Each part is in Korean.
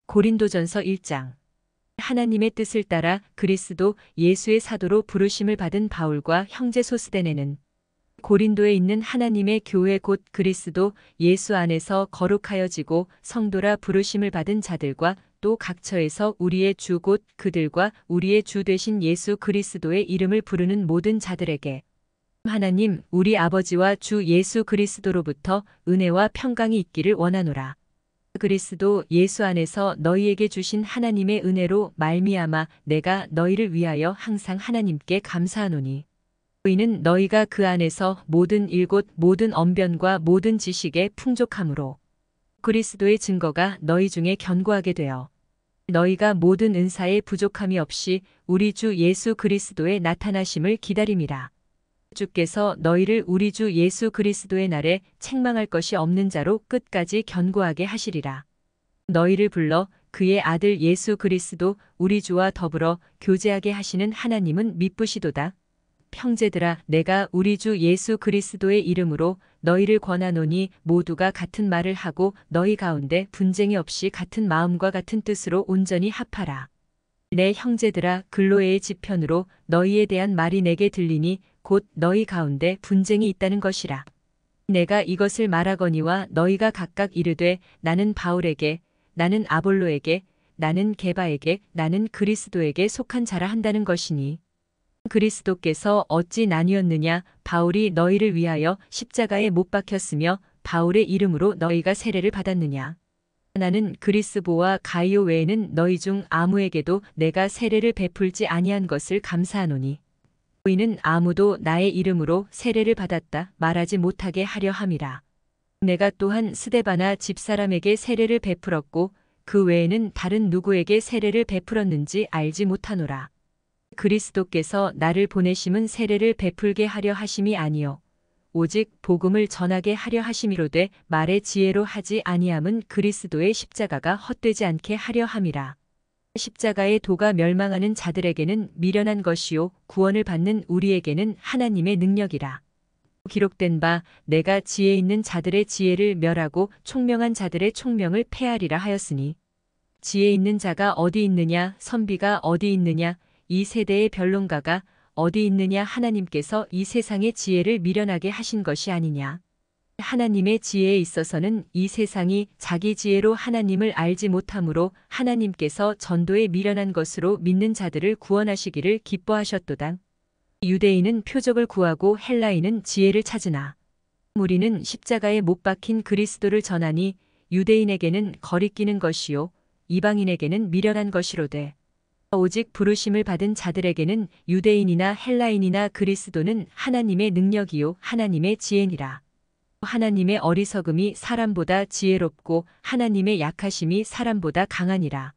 고린도전서 1장. 하나님의 뜻을 따라 그리스도 예수의 사도로 부르심을 받은 바울과 형제 소스데네는 고린도에 있는 하나님의 교회 곧 그리스도 예수 안에서 거룩하여지고 성도라 부르심을 받은 자들과 또 각처에서 우리의 주 곧 그들과 우리의 주 되신 예수 그리스도의 이름을 부르는 모든 자들에게 하나님 우리 아버지와 주 예수 그리스도로부터 은혜와 평강이 있기를 원하노라. 그리스도 예수 안에서 너희에게 주신 하나님의 은혜로 말미암아 내가 너희를 위하여 항상 하나님께 감사하노니 이는 너희가 그 안에서 모든 일 곧 모든 언변과 모든 지식에 풍족함으로 그리스도의 증거가 너희 중에 견고하게 되어 너희가 모든 은사에 부족함이 없이 우리 주 예수 그리스도의 나타나심을 기다림이라. 주께서 너희를 우리 주 예수 그리스도의 날에 책망할 것이 없는 자로 끝까지 견고하게 하시리라. 너희를 불러 그의 아들 예수 그리스도 우리 주와 더불어 교제하게 하시는 하나님은 미쁘시도다. 형제들아 내가 우리 주 예수 그리스도의 이름으로 너희를 권하노니 모두가 같은 말을 하고 너희 가운데 분쟁이 없이 같은 마음과 같은 뜻으로 온전히 합하라. 내 형제들아 글로에의 지편으로 너희에 대한 말이 내게 들리니 곧 너희 가운데 분쟁이 있다는 것이라. 내가 이것을 말하거니와 너희가 각각 이르되 나는 바울에게 나는 아볼로에게 나는 게바에게 나는 그리스도에게 속한 자라 한다는 것이니 그리스도께서 어찌 나뉘었느냐. 바울이 너희를 위하여 십자가에 못 박혔으며 바울의 이름으로 너희가 세례를 받았느냐. 나는 그리스보와 가이오 외에는 너희 중 아무에게도 내가 세례를 베풀지 아니한 것을 감사하노니 너희는 아무도 나의 이름으로 세례를 받았다 말하지 못하게 하려 함이라. 내가 또한 스데바나 집사람에게 세례를 베풀었고 그 외에는 다른 누구에게 세례를 베풀었는지 알지 못하노라. 그리스도께서 나를 보내심은 세례를 베풀게 하려 하심이 아니요 오직 복음을 전하게 하려 하심이로되 말의 지혜로 하지 아니함은 그리스도의 십자가가 헛되지 않게 하려 함이라. 십자가의 도가 멸망하는 자들에게는 미련한 것이요 구원을 받는 우리에게는 하나님의 능력이라. 기록된 바 내가 지혜 있는 자들의 지혜를 멸하고 총명한 자들의 총명을 폐하리라 하였으니 지혜 있는 자가 어디 있느냐 선비가 어디 있느냐 이 세대의 변론가가 어디 있느냐. 하나님께서 이 세상의 지혜를 미련하게 하신 것이 아니냐. 하나님의 지혜에 있어서는 이 세상이 자기 지혜로 하나님을 알지 못하므로 하나님께서 전도에 미련한 것으로 믿는 자들을 구원하시기를 기뻐하셨도다. 유대인은 표적을 구하고 헬라인은 지혜를 찾으나 우리는 십자가에 못 박힌 그리스도를 전하니 유대인에게는 거리끼는 것이요 이방인에게는 미련한 것이로되 오직 부르심을 받은 자들에게는 유대인이나 헬라인이나 그리스도는 하나님의 능력이요 하나님의 지혜니라. 하나님의 어리석음이 사람보다 지혜롭고 하나님의 약하심이 사람보다 강하니라.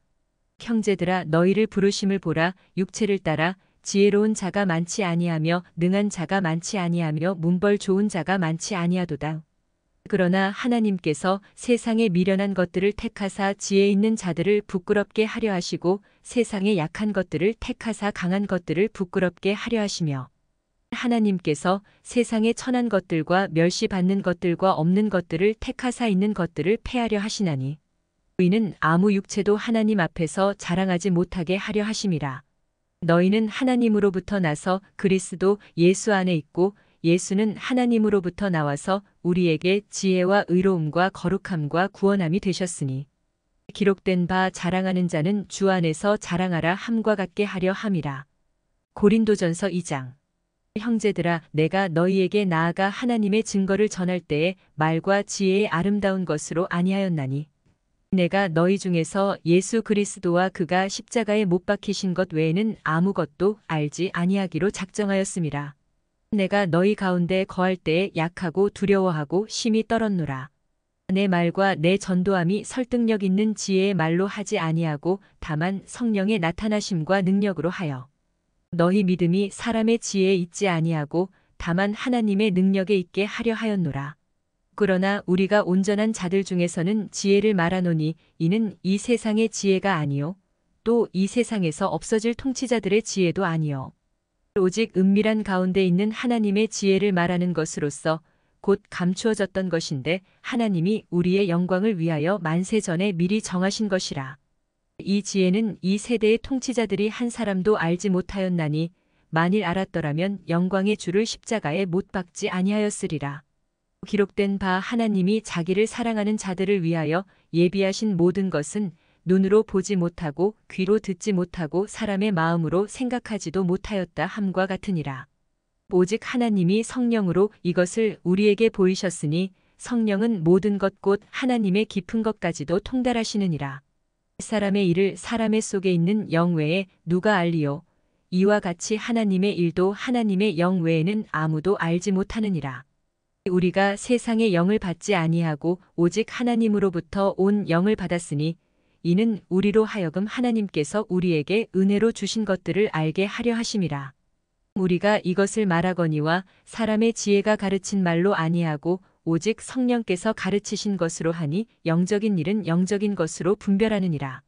형제들아 너희를 부르심을 보라. 육체를 따라 지혜로운 자가 많지 아니하며 능한 자가 많지 아니하며 문벌 좋은 자가 많지 아니하도다. 그러나 하나님께서 세상의 미련한 것들을 택하사 지혜 있는 자들을 부끄럽게 하려 하시고 세상의 약한 것들을 택하사 강한 것들을 부끄럽게 하려 하시며 하나님께서 세상의 천한 것들과 멸시받는 것들과 없는 것들을 택하사 있는 것들을 폐하려 하시나니 너희는 아무 육체도 하나님 앞에서 자랑하지 못하게 하려 하심이라. 너희는 하나님으로부터 나서 그리스도 예수 안에 있고 예수는 하나님으로부터 나와서 우리에게 지혜와 의로움과 거룩함과 구원함이 되셨으니 기록된 바 자랑하는 자는 주 안에서 자랑하라 함과 같게 하려 함이라. 고린도전서 2장. 형제들아 내가 너희에게 나아가 하나님의 증거를 전할 때에 말과 지혜의 아름다운 것으로 아니하였나니 내가 너희 중에서 예수 그리스도와 그가 십자가에 못 박히신 것 외에는 아무것도 알지 아니하기로 작정하였음이라. 내가 너희 가운데 거할 때에 약하고 두려워하고 심히 떨었노라. 내 말과 내 전도함이 설득력 있는 지혜의 말로 하지 아니하고 다만 성령의 나타나심과 능력으로 하여 너희 믿음이 사람의 지혜에 있지 아니하고 다만 하나님의 능력에 있게 하려 하였노라. 그러나 우리가 온전한 자들 중에서는 지혜를 말하노니 이는 이 세상의 지혜가 아니요 또 이 세상에서 없어질 통치자들의 지혜도 아니요 오직 은밀한 가운데 있는 하나님의 지혜를 말하는 것으로서 곧 감추어졌던 것인데 하나님이 우리의 영광을 위하여 만세 전에 미리 정하신 것이라. 이 지혜는 이 세대의 통치자들이 한 사람도 알지 못하였나니 만일 알았더라면 영광의 주를 십자가에 못 박지 아니하였으리라. 기록된 바 하나님이 자기를 사랑하는 자들을 위하여 예비하신 모든 것은 눈으로 보지 못하고 귀로 듣지 못하고 사람의 마음으로 생각하지도 못하였다 함과 같으니라. 오직 하나님이 성령으로 이것을 우리에게 보이셨으니 성령은 모든 것 곧 하나님의 깊은 것까지도 통달하시느니라. 사람의 일을 사람의 속에 있는 영 외에 누가 알리요? 이와 같이 하나님의 일도 하나님의 영 외에는 아무도 알지 못하느니라. 우리가 세상의 영을 받지 아니하고 오직 하나님으로부터 온 영을 받았으니 이는 우리로 하여금 하나님께서 우리에게 은혜로 주신 것들을 알게 하려 하심이라. 우리가 이것을 말하거니와 사람의 지혜가 가르친 말로 아니하고 오직 성령께서 가르치신 것으로 하니 영적인 일은 영적인 것으로 분별하느니라.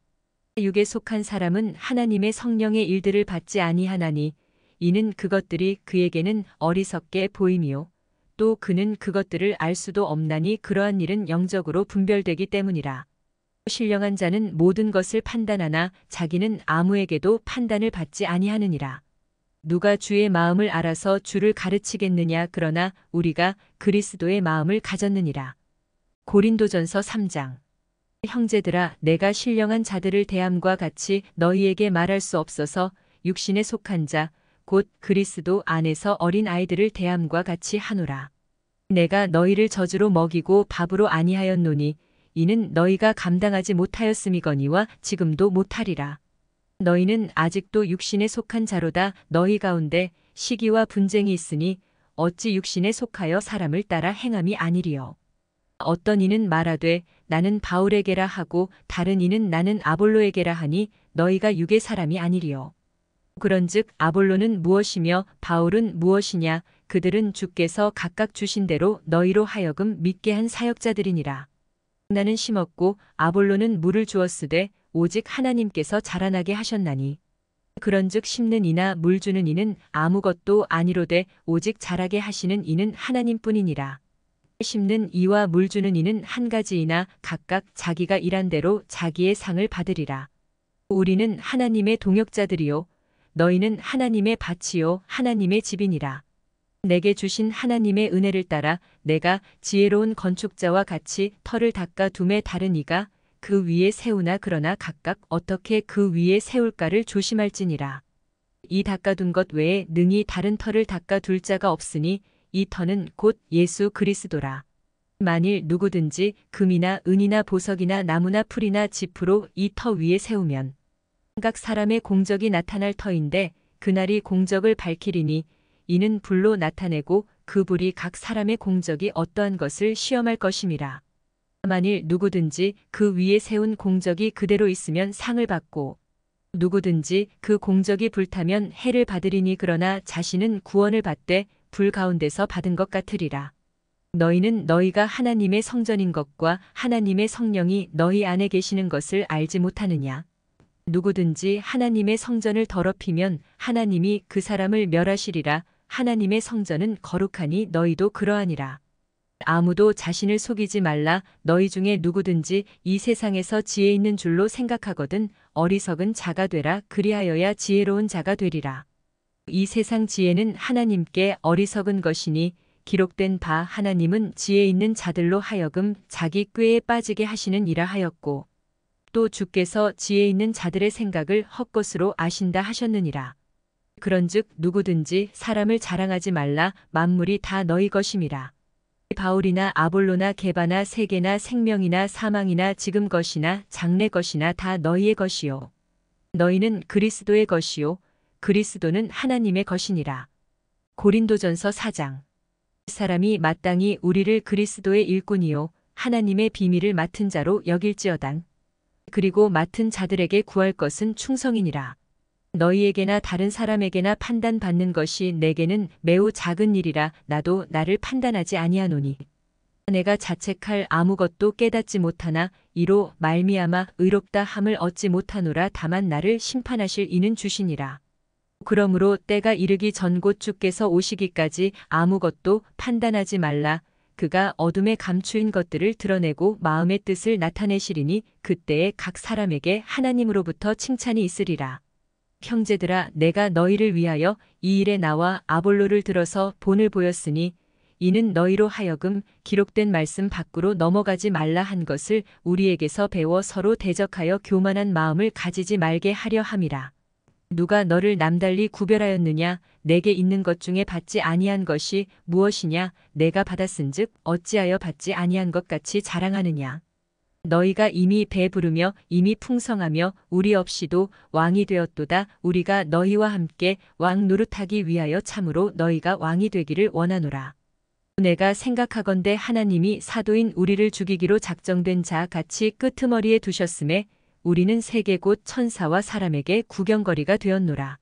육에 속한 사람은 하나님의 성령의 일들을 받지 아니하나니 이는 그것들이 그에게는 어리석게 보임이요 또 그는 그것들을 알 수도 없나니 그러한 일은 영적으로 분별되기 때문이라. 신령한 자는 모든 것을 판단하나 자기는 아무에게도 판단을 받지 아니하느니라. 누가 주의 마음을 알아서 주를 가르치겠느냐 그러나 우리가 그리스도의 마음을 가졌느니라. 고린도전서 3장. 형제들아 내가 신령한 자들을 대함과 같이 너희에게 말할 수 없어서 육신에 속한 자 곧 그리스도 안에서 어린 아이들을 대함과 같이 하노라. 내가 너희를 젖으로 먹이고 밥으로 아니하였노니 이는 너희가 감당하지 못하였음이거니와 지금도 못하리라. 너희는 아직도 육신에 속한 자로다. 너희 가운데 시기와 분쟁이 있으니 어찌 육신에 속하여 사람을 따라 행함이 아니리요. 어떤 이는 말하되 나는 바울에게라 하고 다른 이는 나는 아볼로에게라 하니 너희가 육의 사람이 아니리요. 그런즉 아볼로는 무엇이며 바울은 무엇이냐? 그들은 주께서 각각 주신 대로 너희로 하여금 믿게 한 사역자들이니라. 나는 심었고 아볼로는 물을 주었으되 오직 하나님께서 자라나게 하셨나니 그런즉 심는 이나 물 주는 이는 아무것도 아니로되 오직 자라게 하시는 이는 하나님뿐이니라. 심는 이와 물 주는 이는 한 가지이나 각각 자기가 일한 대로 자기의 상을 받으리라. 우리는 하나님의 동역자들이요 너희는 하나님의 밭이요 하나님의 집이니라. 내게 주신 하나님의 은혜를 따라 내가 지혜로운 건축자와 같이 터를 닦아 둠에 다른 이가 그 위에 세우나 그러나 각각 어떻게 그 위에 세울까를 조심할지니라. 이 닦아둔 것 외에 능히 다른 터를 닦아둘 자가 없으니 이 터는 곧 예수 그리스도라. 만일 누구든지 금이나 은이나 보석이나 나무나 풀이나 짚으로 이 터 위에 세우면 각 사람의 공적이 나타날 터인데 그날이 공적을 밝히리니 이는 불로 나타내고 그 불이 각 사람의 공적이 어떠한 것을 시험할 것임이라. 만일 누구든지 그 위에 세운 공적이 그대로 있으면 상을 받고 누구든지 그 공적이 불타면 해를 받으리니 그러나 자신은 구원을 받되 불 가운데서 받은 것 같으리라. 너희는 너희가 하나님의 성전인 것과 하나님의 성령이 너희 안에 계시는 것을 알지 못하느냐? 누구든지 하나님의 성전을 더럽히면 하나님이 그 사람을 멸하시리라. 하나님의 성전은 거룩하니 너희도 그러하니라. 아무도 자신을 속이지 말라. 너희 중에 누구든지 이 세상에서 지혜 있는 줄로 생각하거든 어리석은 자가 되라. 그리하여야 지혜로운 자가 되리라. 이 세상 지혜는 하나님께 어리석은 것이니 기록된 바 하나님은 지혜 있는 자들로 하여금 자기 꾀에 빠지게 하시는 이라 하였고 또 주께서 지혜 있는 자들의 생각을 헛것으로 아신다 하셨느니라. 그런즉 누구든지 사람을 자랑하지 말라. 만물이 다 너희 것임이라. 바울이나 아볼로나 게바나 세계나 생명이나 사망이나 지금 것이나 장래 것이나 다 너희의 것이요 너희는 그리스도의 것이요 그리스도는 하나님의 것이니라. 고린도전서 4장. 사람이 마땅히 우리를 그리스도의 일꾼이요 하나님의 비밀을 맡은 자로 여길지어당. 그리고 맡은 자들에게 구할 것은 충성이니라. 너희에게나 다른 사람에게나 판단받는 것이 내게는 매우 작은 일이라. 나도 나를 판단하지 아니하노니 내가 자책할 아무것도 깨닫지 못하나 이로 말미암아 의롭다 함을 얻지 못하노라. 다만 나를 심판하실 이는 주시니라. 그러므로 때가 이르기 전 곧 주께서 오시기까지 아무것도 판단하지 말라. 그가 어둠에 감추인 것들을 드러내고 마음의 뜻을 나타내시리니 그때에 각 사람에게 하나님으로부터 칭찬이 있으리라. 형제들아, 내가 너희를 위하여 이 일에 나와 아볼로를 들어서 본을 보였으니 이는 너희로 하여금 기록된 말씀 밖으로 넘어가지 말라 한 것을 우리에게서 배워 서로 대적하여 교만한 마음을 가지지 말게 하려 함이라. 누가 너를 남달리 구별하였느냐? 내게 있는 것 중에 받지 아니한 것이 무엇이냐? 내가 받았은즉 어찌하여 받지 아니한 것 같이 자랑하느냐? 너희가 이미 배부르며 이미 풍성하며 우리 없이도 왕이 되었도다. 우리가 너희와 함께 왕 노릇하기 위하여 참으로 너희가 왕이 되기를 원하노라. 내가 생각하건대 하나님이 사도인 우리를 죽이기로 작정된 자 같이 끄트머리에 두셨음에 우리는 세계 곧 천사와 사람에게 구경거리가 되었노라.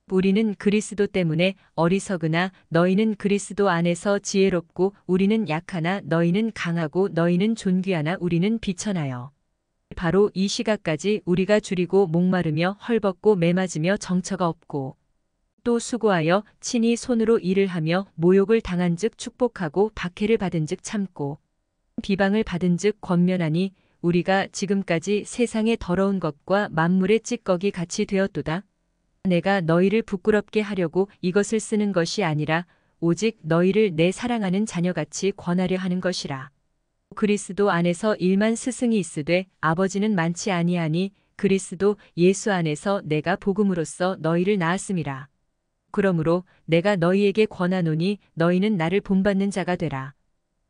우리는 그리스도 때문에 어리석으나 너희는 그리스도 안에서 지혜롭고 우리는 약하나 너희는 강하고 너희는 존귀하나 우리는 비천하여. 바로 이 시각까지 우리가 줄이고 목마르며 헐벗고 매맞으며 정처가 없고 또 수고하여 친히 손으로 일을 하며 모욕을 당한즉 축복하고 박해를 받은즉 참고 비방을 받은즉 권면하니 우리가 지금까지 세상의 더러운 것과 만물의 찌꺼기 같이 되었도다. 내가 너희를 부끄럽게 하려고 이것을 쓰는 것이 아니라 오직 너희를 내 사랑하는 자녀같이 권하려 하는 것이라. 그리스도 안에서 일만 스승이 있으되 아버지는 많지 아니하니 그리스도 예수 안에서 내가 복음으로써 너희를 낳았음이라. 그러므로 내가 너희에게 권하노니 너희는 나를 본받는 자가 되라.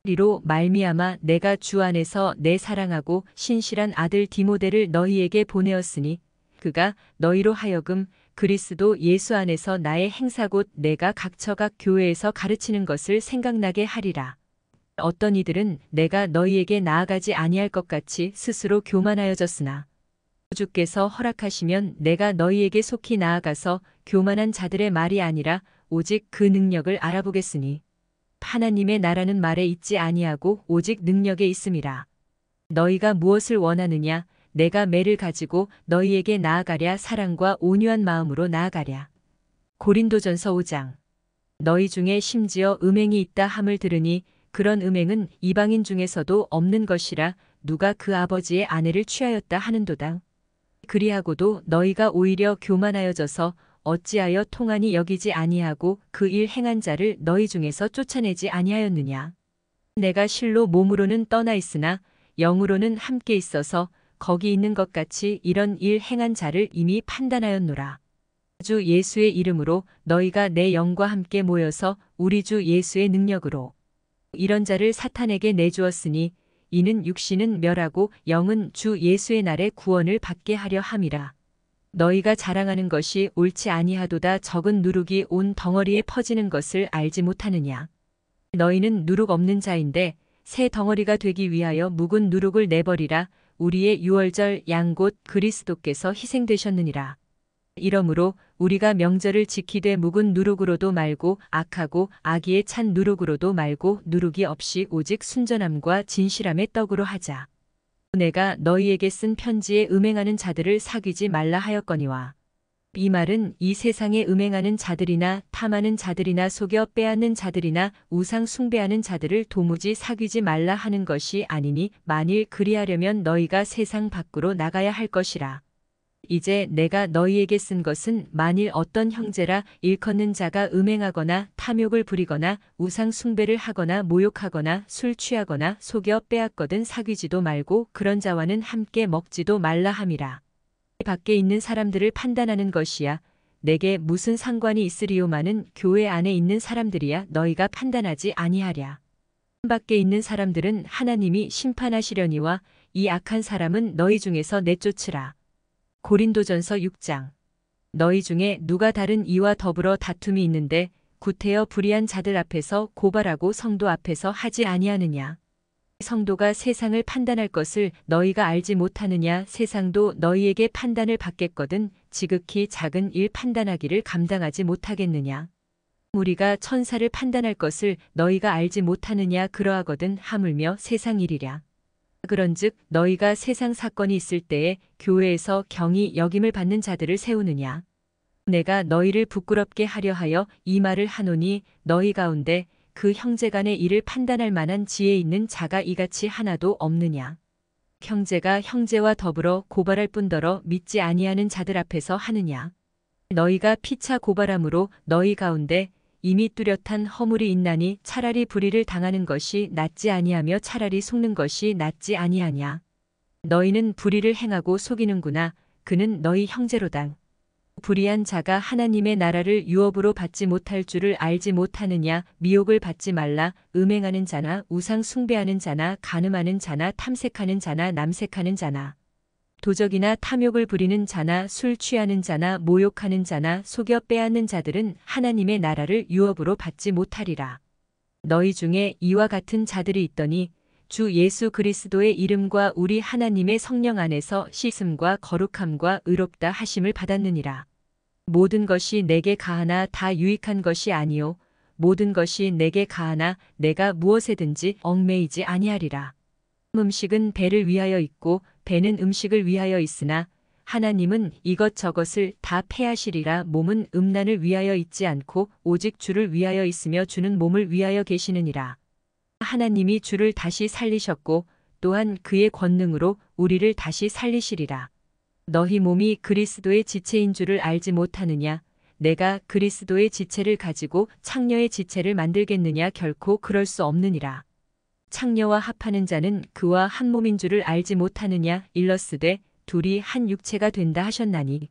이로 말미암아 내가 주 안에서 내 사랑하고 신실한 아들 디모데를 너희에게 보내었으니 그가 너희로 하여금 그리스도 예수 안에서 나의 행사 곧 내가 각처 각 교회에서 가르치는 것을 생각나게 하리라. 어떤 이들은 내가 너희에게 나아가지 아니할 것 같이 스스로 교만하여졌으나 주께서 허락하시면 내가 너희에게 속히 나아가서 교만한 자들의 말이 아니라 오직 그 능력을 알아보겠으니 하나님의 나라는 말에 있지 아니하고 오직 능력에 있음이라. 너희가 무엇을 원하느냐? 내가 매를 가지고 너희에게 나아가랴. 사랑과 온유한 마음으로 나아가랴. 고린도전서 5장. 너희 중에 심지어 음행이 있다 함을 들으니 그런 음행은 이방인 중에서도 없는 것이라. 누가 그 아버지의 아내를 취하였다 하는도다. 그리하고도 너희가 오히려 교만하여져서 어찌하여 통한이 여기지 아니하고 그 일 행한 자를 너희 중에서 쫓아내지 아니하였느냐. 내가 실로 몸으로는 떠나 있으나 영으로는 함께 있어서 거기 있는 것 같이 이런 일 행한 자를 이미 판단하였노라. 주 예수의 이름으로 너희가 내 영과 함께 모여서 우리 주 예수의 능력으로 이런 자를 사탄에게 내주었으니 이는 육신은 멸하고 영은 주 예수의 날에 구원을 받게 하려 함이라. 너희가 자랑하는 것이 옳지 아니하도다. 적은 누룩이 온 덩어리에 퍼지는 것을 알지 못하느냐. 너희는 누룩 없는 자인데 새 덩어리가 되기 위하여 묵은 누룩을 내버리라. 우리의 유월절 양 곧 그리스도께서 희생되셨느니라. 이러므로 우리가 명절을 지키되 묵은 누룩으로도 말고 악하고 악의에 찬 누룩으로도 말고 누룩이 없이 오직 순전함과 진실함의 떡으로 하자. 내가 너희에게 쓴 편지에 음행하는 자들을 사귀지 말라 하였거니와 이 말은 이 세상에 음행하는 자들이나 탐하는 자들이나 속여 빼앗는 자들이나 우상 숭배하는 자들을 도무지 사귀지 말라 하는 것이 아니니 만일 그리하려면 너희가 세상 밖으로 나가야 할 것이라. 이제 내가 너희에게 쓴 것은 만일 어떤 형제라 일컫는 자가 음행하거나 탐욕을 부리거나 우상 숭배를 하거나 모욕하거나 술 취하거나 속여 빼앗거든 사귀지도 말고 그런 자와는 함께 먹지도 말라 함이라. 밖에 있는 사람들을 판단하는 것이야. 내게 무슨 상관이 있으리요마는 교회 안에 있는 사람들이야 너희가 판단하지 아니하랴. 밖에 있는 사람들은 하나님이 심판하시려니와 이 악한 사람은 너희 중에서 내쫓으라. 고린도전서 6장. 너희 중에 누가 다른 이와 더불어 다툼이 있는데 구태여 불의한 자들 앞에서 고발하고 성도 앞에서 하지 아니하느냐. 성도가 세상을 판단할 것을 너희가 알지 못하느냐. 세상도 너희에게 판단을 받겠거든 지극히 작은 일 판단하기를 감당하지 못하겠느냐. 우리가 천사를 판단할 것을 너희가 알지 못하느냐. 그러하거든 하물며 세상 일이랴. 그런즉 너희가 세상 사건이 있을 때에 교회에서 경히 여김을 받는 자들을 세우느냐. 내가 너희를 부끄럽게 하려 하여 이 말을 하노니 너희 가운데 그 형제간의 일을 판단할 만한 지혜 있는 자가 이같이 하나도 없느냐. 형제가 형제와 더불어 고발할 뿐더러 믿지 아니하는 자들 앞에서 하느냐. 너희가 피차 고발함으로 너희 가운데 이미 뚜렷한 허물이 있나니 차라리 불의를 당하는 것이 낫지 아니하며 차라리 속는 것이 낫지 아니하냐. 너희는 불의를 행하고 속이는구나. 그는 너희 형제로당. 불의한 자가 하나님의 나라를 유업으로 받지 못할 줄을 알지 못하느냐. 미혹을 받지 말라. 음행하는 자나 우상 숭배하는 자나 간음하는 자나 탐색하는 자나 남색하는 자나 도적이나 탐욕을 부리는 자나 술 취하는 자나 모욕하는 자나 속여 빼앗는 자들은 하나님의 나라를 유업으로 받지 못하리라. 너희 중에 이와 같은 자들이 있더니 주 예수 그리스도의 이름과 우리 하나님의 성령 안에서 씻음과 거룩함과 의롭다 하심을 받았느니라. 모든 것이 내게 가하나 다 유익한 것이 아니요 모든 것이 내게 가하나 내가 무엇에든지 얽매이지 아니하리라. 음식은 배를 위하여 있고 배는 음식을 위하여 있으나 하나님은 이것저것을 다 패하시리라. 몸은 음란을 위하여 있지 않고 오직 주를 위하여 있으며 주는 몸을 위하여 계시느니라. 하나님이 주를 다시 살리셨고 또한 그의 권능으로 우리를 다시 살리시리라. 너희 몸이 그리스도의 지체인 줄을 알지 못하느냐. 내가 그리스도의 지체를 가지고 창녀의 지체를 만들겠느냐. 결코 그럴 수 없느니라. 창녀와 합하는 자는 그와 한 몸인 줄을 알지 못하느냐. 일러스되 둘이 한 육체가 된다 하셨나니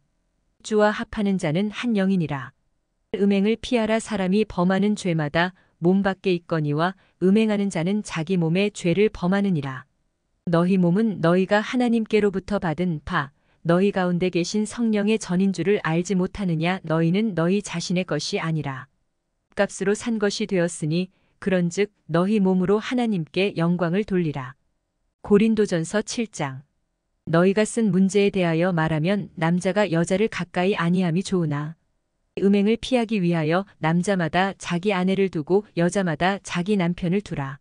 주와 합하는 자는 한 영이니라. 음행을 피하라. 사람이 범하는 죄마다 몸 밖에 있거니와 음행하는 자는 자기 몸에 죄를 범하느니라. 너희 몸은 너희가 하나님께로부터 받은 바 너희 가운데 계신 성령의 전인 줄을 알지 못하느냐. 너희는 너희 자신의 것이 아니라 값으로 산 것이 되었으니 그런즉 너희 몸으로 하나님께 영광을 돌리라. 고린도전서 7장. 너희가 쓴 문제에 대하여 말하면 남자가 여자를 가까이 아니함이 좋으나 음행을 피하기 위하여 남자마다 자기 아내를 두고 여자마다 자기 남편을 두라.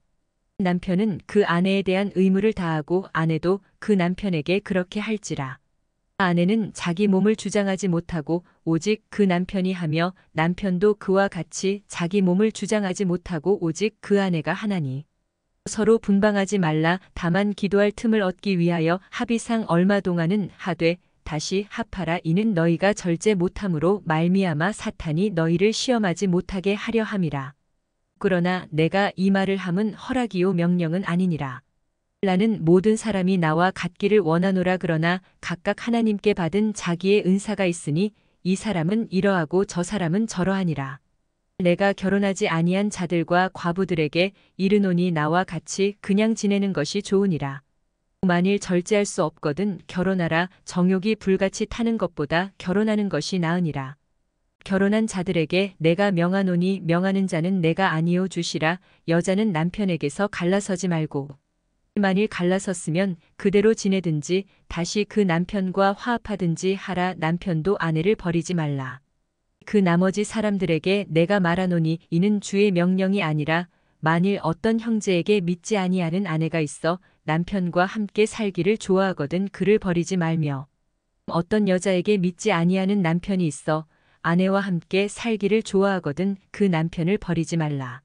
남편은 그 아내에 대한 의무를 다하고 아내도 그 남편에게 그렇게 할지라. 아내는 자기 몸을 주장하지 못하고 오직 그 남편이 하며 남편도 그와 같이 자기 몸을 주장하지 못하고 오직 그 아내가 하나니 서로 분방하지 말라. 다만 기도할 틈을 얻기 위하여 합의상 얼마 동안은 하되 다시 합하라. 이는 너희가 절제 못함으로 말미암아 사탄이 너희를 시험하지 못하게 하려 함이라. 그러나 내가 이 말을 함은 허락이요 명령은 아니니라. 나는 모든 사람이 나와 같기를 원하노라. 그러나 각각 하나님께 받은 자기의 은사가 있으니 이 사람은 이러하고 저 사람은 저러하니라. 내가 결혼하지 아니한 자들과 과부들에게 이르노니 나와 같이 그냥 지내는 것이 좋으니라. 만일 절제할 수 없거든 결혼하라. 정욕이 불같이 타는 것보다 결혼하는 것이 나으니라. 결혼한 자들에게 내가 명하노니 명하는 자는 내가 아니요 주시라. 여자는 남편에게서 갈라서지 말고 만일 갈라섰으면 그대로 지내든지 다시 그 남편과 화합하든지 하라. 남편도 아내를 버리지 말라. 그 나머지 사람들에게 내가 말하노니 이는 주의 명령이 아니라 만일 어떤 형제에게 믿지 아니하는 아내가 있어 남편과 함께 살기를 좋아하거든 그를 버리지 말며 어떤 여자에게 믿지 아니하는 남편이 있어 아내와 함께 살기를 좋아하거든 그 남편을 버리지 말라.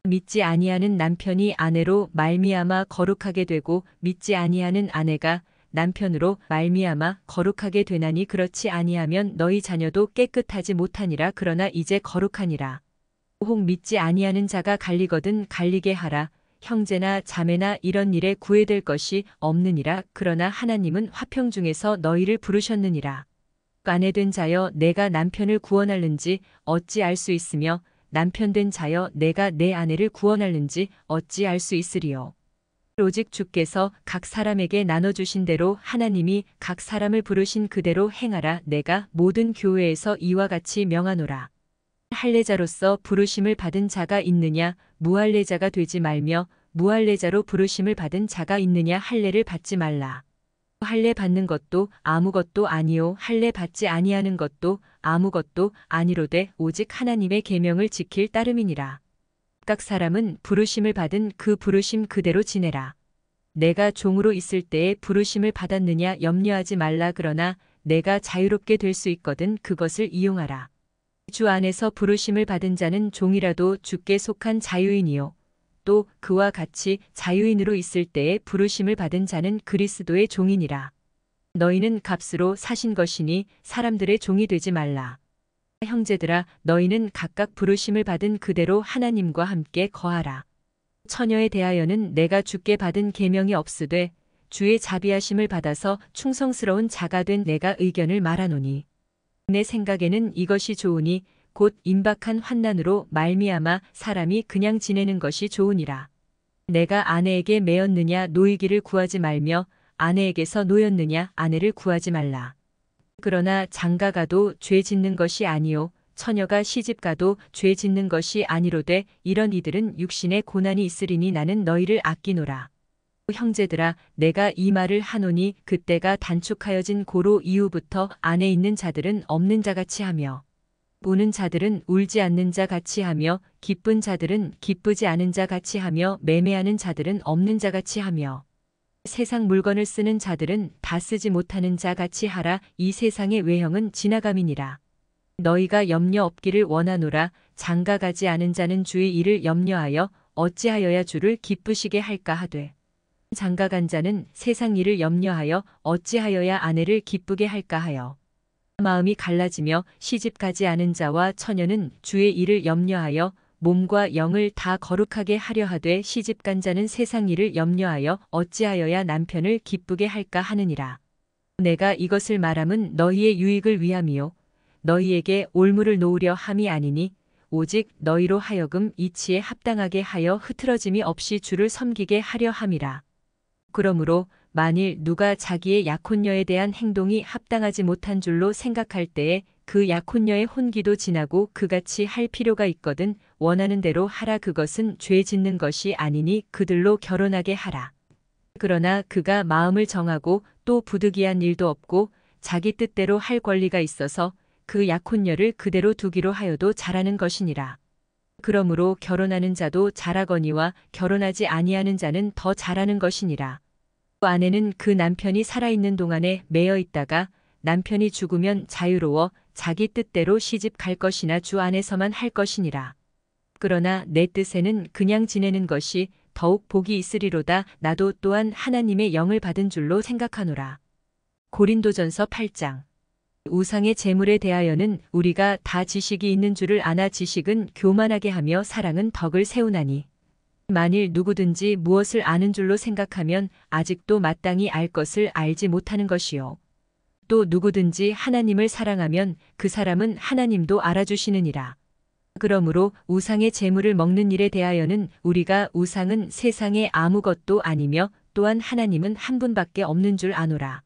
믿지 아니하는 남편이 아내로 말미암아 거룩하게 되고 믿지 아니하는 아내가 남편으로 말미암아 거룩하게 되나니 그렇지 아니하면 너희 자녀도 깨끗하지 못하니라. 그러나 이제 거룩하니라. 혹 믿지 아니하는 자가 갈리거든 갈리게 하라. 형제나 자매나 이런 일에 구애될 것이 없느니라. 그러나 하나님은 화평 중에서 너희를 부르셨느니라. 아내 된 자여 내가 남편을 구원할는지 어찌 알 수 있으며 남편 된 자여 내가 내 아내를 구원할는지 어찌 알 수 있으리요. 오직 주께서 각 사람에게 나눠주신 대로 하나님이 각 사람을 부르신 그대로 행하라. 내가 모든 교회에서 이와 같이 명하노라. 할례자로서 부르심을 받은 자가 있느냐 무할례자가 되지 말며 무할례자로 부르심을 받은 자가 있느냐 할례를 받지 말라. 할례 받는 것도 아무것도 아니요 할례 받지 아니하는 것도 아무것도 아니로되 오직 하나님의 계명을 지킬 따름이니라. 각 사람은 부르심을 받은 그 부르심 그대로 지내라. 내가 종으로 있을 때에 부르심을 받았느냐 염려하지 말라. 그러나 내가 자유롭게 될 수 있거든 그것을 이용하라. 주 안에서 부르심을 받은 자는 종이라도 주께 속한 자유인이요 또 그와 같이 자유인으로 있을 때에 부르심을 받은 자는 그리스도의 종이니라. 너희는 값으로 사신 것이니 사람들의 종이 되지 말라. 형제들아, 너희는 각각 부르심을 받은 그대로 하나님과 함께 거하라. 처녀에 대하여는 내가 주께 받은 계명이 없으되 주의 자비하심을 받아서 충성스러운 자가 된 내가 의견을 말하노니 내 생각에는 이것이 좋으니 곧 임박한 환난으로 말미암아 사람이 그냥 지내는 것이 좋으니라. 내가 아내에게 매였느냐 노이기를 구하지 말며 아내에게서 노였느냐 아내를 구하지 말라. 그러나 장가가도 죄 짓는 것이 아니요 처녀가 시집가도 죄 짓는 것이 아니로되 이런 이들은 육신의 고난이 있으리니 나는 너희를 아끼노라. 형제들아, 내가 이 말을 하노니 그때가 단축하여진 고로 이후부터 안에 있는 자들은 없는 자같이 하며 우는 자들은 울지 않는 자같이 하며 기쁜 자들은 기쁘지 않은 자같이 하며 매매하는 자들은 없는 자같이 하며 세상 물건을 쓰는 자들은 다 쓰지 못하는 자같이 하라. 이 세상의 외형은 지나감이니라. 너희가 염려 없기를 원하노라. 장가가지 않은 자는 주의 일을 염려하여 어찌하여야 주를 기쁘시게 할까 하되 장가간 자는 세상 일을 염려하여 어찌하여야 아내를 기쁘게 할까 하여 마음이 갈라지며 시집가지 않은 자와 처녀는 주의 일을 염려하여 몸과 영을 다 거룩하게 하려 하되 시집간 자는 세상 일을 염려하여 어찌하여야 남편을 기쁘게 할까 하느니라. 내가 이것을 말함은 너희의 유익을 위함이요 너희에게 올무를 놓으려 함이 아니니 오직 너희로 하여금 이치에 합당하게 하여 흐트러짐이 없이 주를 섬기게 하려 함이라. 그러므로 만일 누가 자기의 약혼녀에 대한 행동이 합당하지 못한 줄로 생각할 때에 그 약혼녀의 혼기도 지나고 그같이 할 필요가 있거든 원하는 대로 하라. 그것은 죄 짓는 것이 아니니 그들로 결혼하게 하라. 그러나 그가 마음을 정하고 또 부득이한 일도 없고 자기 뜻대로 할 권리가 있어서 그 약혼녀를 그대로 두기로 하여도 잘하는 것이니라. 그러므로 결혼하는 자도 잘하거니와 결혼하지 아니하는 자는 더 잘하는 것이니라. 아내는 그 남편이 살아있는 동안에 매여 있다가 남편이 죽으면 자유로워 자기 뜻대로 시집 갈 것이나 주 안에서만 할 것이니라. 그러나 내 뜻에는 그냥 지내는 것이 더욱 복이 있으리로다. 나도 또한 하나님의 영을 받은 줄로 생각하노라. 고린도전서 8장. 우상의 제물에 대하여는 우리가 다 지식이 있는 줄을 아나 지식은 교만하게 하며 사랑은 덕을 세우나니 만일 누구든지 무엇을 아는 줄로 생각하면 아직도 마땅히 알 것을 알지 못하는 것이요. 또 누구든지 하나님을 사랑하면 그 사람은 하나님도 알아주시느니라. 그러므로 우상의 제물을 먹는 일에 대하여는 우리가 우상은 세상에 아무것도 아니며 또한 하나님은 한 분밖에 없는 줄 아노라.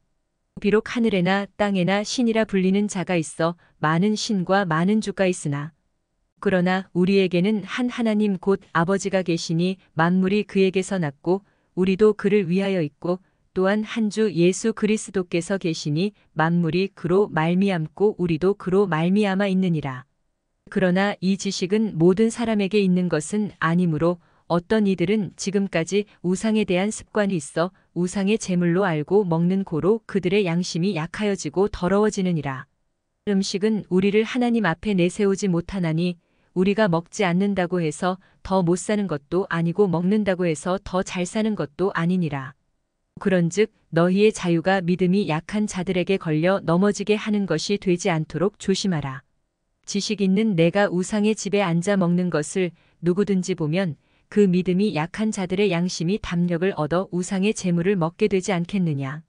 비록 하늘에나 땅에나 신이라 불리는 자가 있어 많은 신과 많은 주가 있으나 그러나 우리에게는 한 하나님 곧 아버지가 계시니 만물이 그에게서 났고 우리도 그를 위하여 있고 또한 한 주 예수 그리스도께서 계시니 만물이 그로 말미암고 우리도 그로 말미암아 있느니라. 그러나 이 지식은 모든 사람에게 있는 것은 아니므로 어떤 이들은 지금까지 우상에 대한 습관이 있어 우상의 제물로 알고 먹는 고로 그들의 양심이 약하여지고 더러워지느니라. 음식은 우리를 하나님 앞에 내세우지 못하나니 우리가 먹지 않는다고 해서 더 못 사는 것도 아니고 먹는다고 해서 더 잘 사는 것도 아니니라. 그런즉 너희의 자유가 믿음이 약한 자들에게 걸려 넘어지게 하는 것이 되지 않도록 조심하라. 지식 있는 내가 우상의 집에 앉아 먹는 것을 누구든지 보면 그 믿음이 약한 자들의 양심이 담력을 얻어 우상의 제물을 먹게 되지 않겠느냐.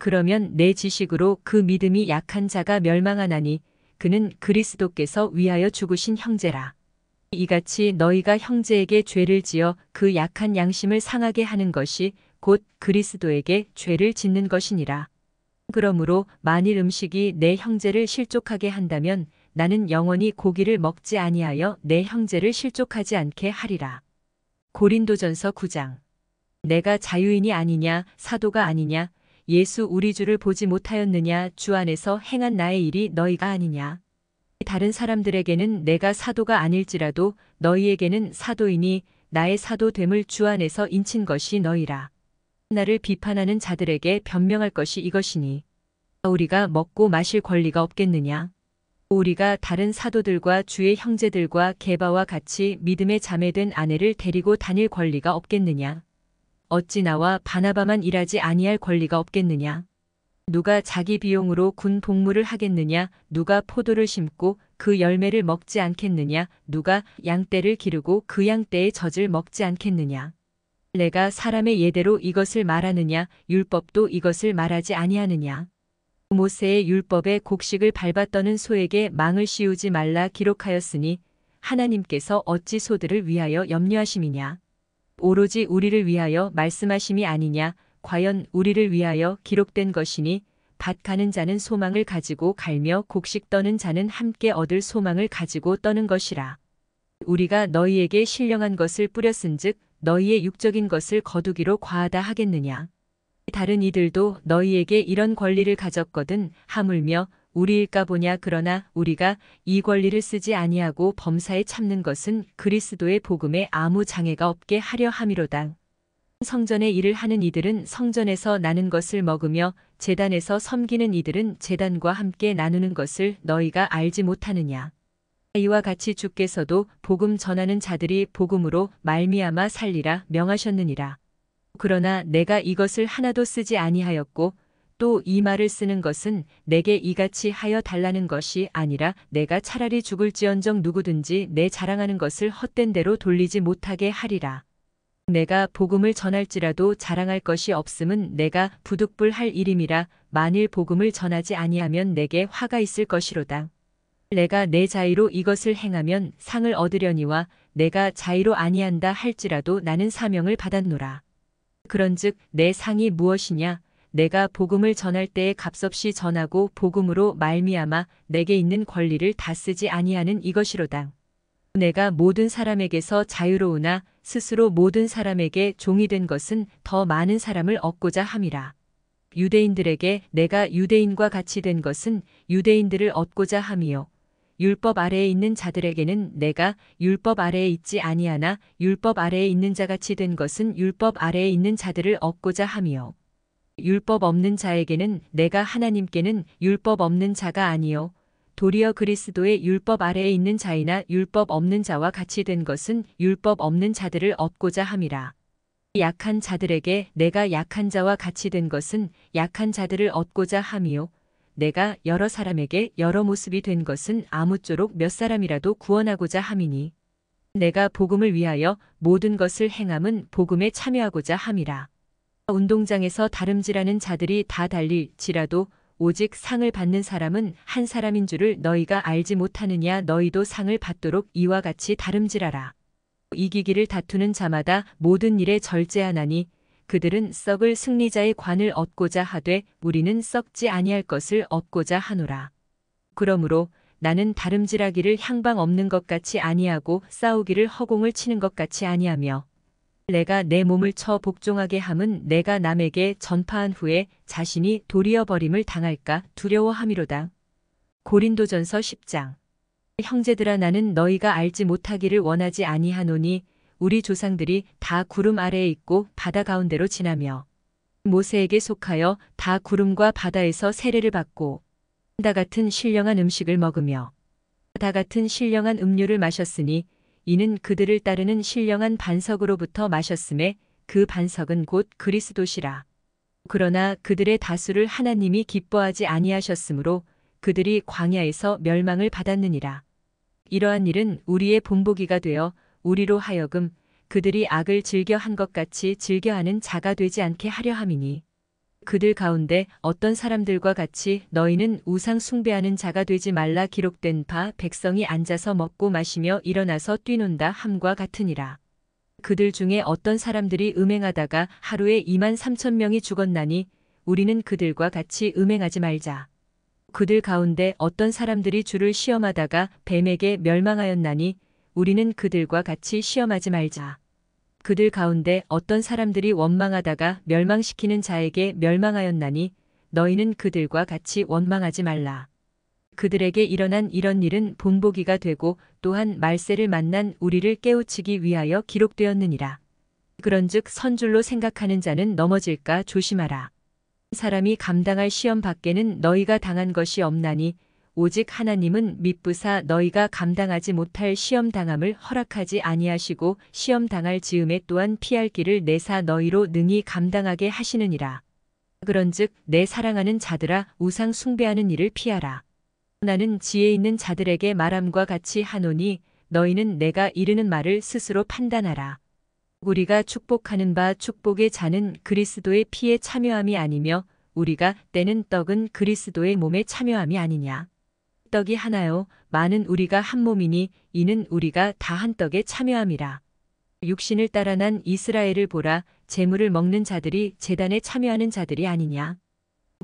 그러면 내 지식으로 그 믿음이 약한 자가 멸망하나니 그는 그리스도께서 위하여 죽으신 형제라. 이같이 너희가 형제에게 죄를 지어 그 약한 양심을 상하게 하는 것이 곧 그리스도에게 죄를 짓는 것이니라. 그러므로 만일 음식이 내 형제를 실족하게 한다면 나는 영원히 고기를 먹지 아니하여 내 형제를 실족하지 않게 하리라. 고린도전서 9장. 내가 자유인이 아니냐 사도가 아니냐 예수 우리 주를 보지 못하였느냐 주 안에서 행한 나의 일이 너희가 아니냐. 다른 사람들에게는 내가 사도가 아닐지라도 너희에게는 사도이니 나의 사도됨을 주 안에서 인친 것이 너희라. 나를 비판하는 자들에게 변명할 것이 이것이니 우리가 먹고 마실 권리가 없겠느냐. 우리가 다른 사도들과 주의 형제들과 게바와 같이 믿음에 자매된 아내를 데리고 다닐 권리가 없겠느냐? 어찌 나와 바나바만 일하지 아니할 권리가 없겠느냐? 누가 자기 비용으로 군 복무를 하겠느냐? 누가 포도를 심고 그 열매를 먹지 않겠느냐? 누가 양떼를 기르고 그 양떼의 젖을 먹지 않겠느냐? 내가 사람의 예대로 이것을 말하느냐? 율법도 이것을 말하지 아니하느냐? 모세의 율법에 곡식을 밟아 떠는 소에게 망을 씌우지 말라 기록하였으니 하나님께서 어찌 소들을 위하여 염려하심이냐? 오로지 우리를 위하여 말씀하심이 아니냐? 과연 우리를 위하여 기록된 것이니 밭 가는 자는 소망을 가지고 갈며 곡식 떠는 자는 함께 얻을 소망을 가지고 떠는 것이라. 우리가 너희에게 신령한 것을 뿌렸은즉 너희의 육적인 것을 거두기로 과하다 하겠느냐? 다른 이들도 너희에게 이런 권리를 가졌거든 하물며 우리일까 보냐. 그러나 우리가 이 권리를 쓰지 아니하고 범사에 참는 것은 그리스도의 복음에 아무 장애가 없게 하려 함이로다. 성전의 일을 하는 이들은 성전에서 나는 것을 먹으며 제단에서 섬기는 이들은 제단과 함께 나누는 것을 너희가 알지 못하느냐. 이와 같이 주께서도 복음 전하는 자들이 복음으로 말미암아 살리라 명하셨느니라. 그러나 내가 이것을 하나도 쓰지 아니하였고 또 이 말을 쓰는 것은 내게 이같이 하여 달라는 것이 아니라 내가 차라리 죽을지언정 누구든지 내 자랑하는 것을 헛된 대로 돌리지 못하게 하리라. 내가 복음을 전할지라도 자랑할 것이 없음은 내가 부득불할 일임이라. 만일 복음을 전하지 아니하면 내게 화가 있을 것이로다. 내가 내 자의로 이것을 행하면 상을 얻으려니와 내가 자의로 아니한다 할지라도 나는 사명을 받았노라. 그런즉 내 상이 무엇이냐? 내가 복음을 전할 때에 값없이 전하고 복음으로 말미암아 내게 있는 권리를 다 쓰지 아니하는 이것이로다. 내가 모든 사람에게서 자유로우나 스스로 모든 사람에게 종이 된 것은 더 많은 사람을 얻고자 함이라. 유대인들에게 내가 유대인과 같이 된 것은 유대인들을 얻고자 함이요. 율법 아래에 있는 자들에게는 내가 율법 아래에 있지 아니하나 율법 아래에 있는 자같이 된 것은 율법 아래에 있는 자들을 얻고자 함이요. 율법 없는 자에게는 내가 하나님께는 율법 없는 자가 아니요 도리어 그리스도의 율법 아래에 있는 자이나 율법 없는 자와 같이 된 것은 율법 없는 자들을 얻고자 함이라. 약한 자들에게 내가 약한 자와 같이 된 것은 약한 자들을 얻고자 함이요 내가 여러 사람에게 여러 모습이 된 것은 아무쪼록 몇 사람이라도 구원하고자 함이니 내가 복음을 위하여 모든 것을 행함은 복음에 참여하고자 함이라. 운동장에서 다름질하는 자들이 다 달릴지라도 오직 상을 받는 사람은 한 사람인 줄을 너희가 알지 못하느냐. 너희도 상을 받도록 이와 같이 다름질하라. 이기기를 다투는 자마다 모든 일에 절제하나니 그들은 썩을 승리자의 관을 얻고자 하되 우리는 썩지 아니할 것을 얻고자 하노라. 그러므로 나는 다름질하기를 향방 없는 것 같이 아니하고 싸우기를 허공을 치는 것 같이 아니하며 내가 내 몸을 쳐 복종하게 함은 내가 남에게 전파한 후에 자신이 도리어 버림을 당할까 두려워함이로다. 고린도전서 10장. 형제들아 나는 너희가 알지 못하기를 원하지 아니하노니 우리 조상들이 다 구름 아래에 있고 바다 가운데로 지나며 모세에게 속하여 다 구름과 바다에서 세례를 받고 다 같은 신령한 음식을 먹으며 다 같은 신령한 음료를 마셨으니 이는 그들을 따르는 신령한 반석으로부터 마셨음에 그 반석은 곧 그리스도시라. 그러나 그들의 다수를 하나님이 기뻐하지 아니하셨으므로 그들이 광야에서 멸망을 받았느니라. 이러한 일은 우리의 본보기가 되어 우리로 하여금 그들이 악을 즐겨한 것 같이 즐겨하는 자가 되지 않게 하려 함이니 그들 가운데 어떤 사람들과 같이 너희는 우상 숭배하는 자가 되지 말라 기록된 바 백성이 앉아서 먹고 마시며 일어나서 뛰논다 함과 같으니라. 그들 중에 어떤 사람들이 음행하다가 하루에 23,000명이 죽었나니 우리는 그들과 같이 음행하지 말자. 그들 가운데 어떤 사람들이 주를 시험하다가 뱀에게 멸망하였나니 우리는 그들과 같이 시험하지 말자. 그들 가운데 어떤 사람들이 원망하다가 멸망시키는 자에게 멸망하였나니 너희는 그들과 같이 원망하지 말라. 그들에게 일어난 이런 일은 본보기가 되고 또한 말세를 만난 우리를 깨우치기 위하여 기록되었느니라. 그런즉 선줄로 생각하는 자는 넘어질까 조심하라. 사람이 감당할 시험 밖에는 너희가 당한 것이 없나니 오직 하나님은 미쁘사 너희가 감당하지 못할 시험 당함을 허락하지 아니하시고 시험 당할 즈음에 또한 피할 길을 내사 너희로 능히 감당하게 하시느니라. 그런즉 내 사랑하는 자들아 우상 숭배하는 일을 피하라. 나는 지혜 있는 자들에게 말함과 같이 하노니 너희는 내가 이르는 말을 스스로 판단하라. 우리가 축복하는 바 축복의 잔은 그리스도의 피에 참여함이 아니며 우리가 떼는 떡은 그리스도의 몸에 참여함이 아니냐. 떡이 하나요 많은 우리가 한 몸이니 이는 우리가 다 한 떡에 참여함이라. 육신을 따라 난 이스라엘을 보라. 제물을 먹는 자들이 제단에 참여하는 자들이 아니냐.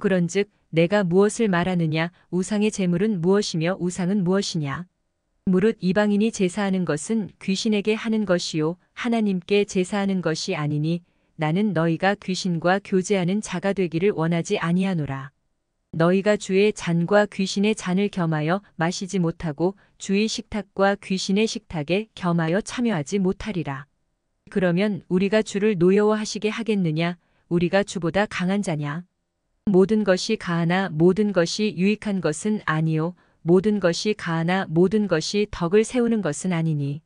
그런즉 내가 무엇을 말하느냐. 우상의 제물은 무엇이며 우상은 무엇이냐. 무릇 이방인이 제사하는 것은 귀신에게 하는 것이요 하나님께 제사하는 것이 아니니 나는 너희가 귀신과 교제하는 자가 되기를 원하지 아니하노라. 너희가 주의 잔과 귀신의 잔을 겸하여 마시지 못하고 주의 식탁과 귀신의 식탁에 겸하여 참여하지 못하리라. 그러면 우리가 주를 노여워하시게 하겠느냐. 우리가 주보다 강한 자냐. 모든 것이 가하나 모든 것이 유익한 것은 아니요 모든 것이 가하나 모든 것이 덕을 세우는 것은 아니니.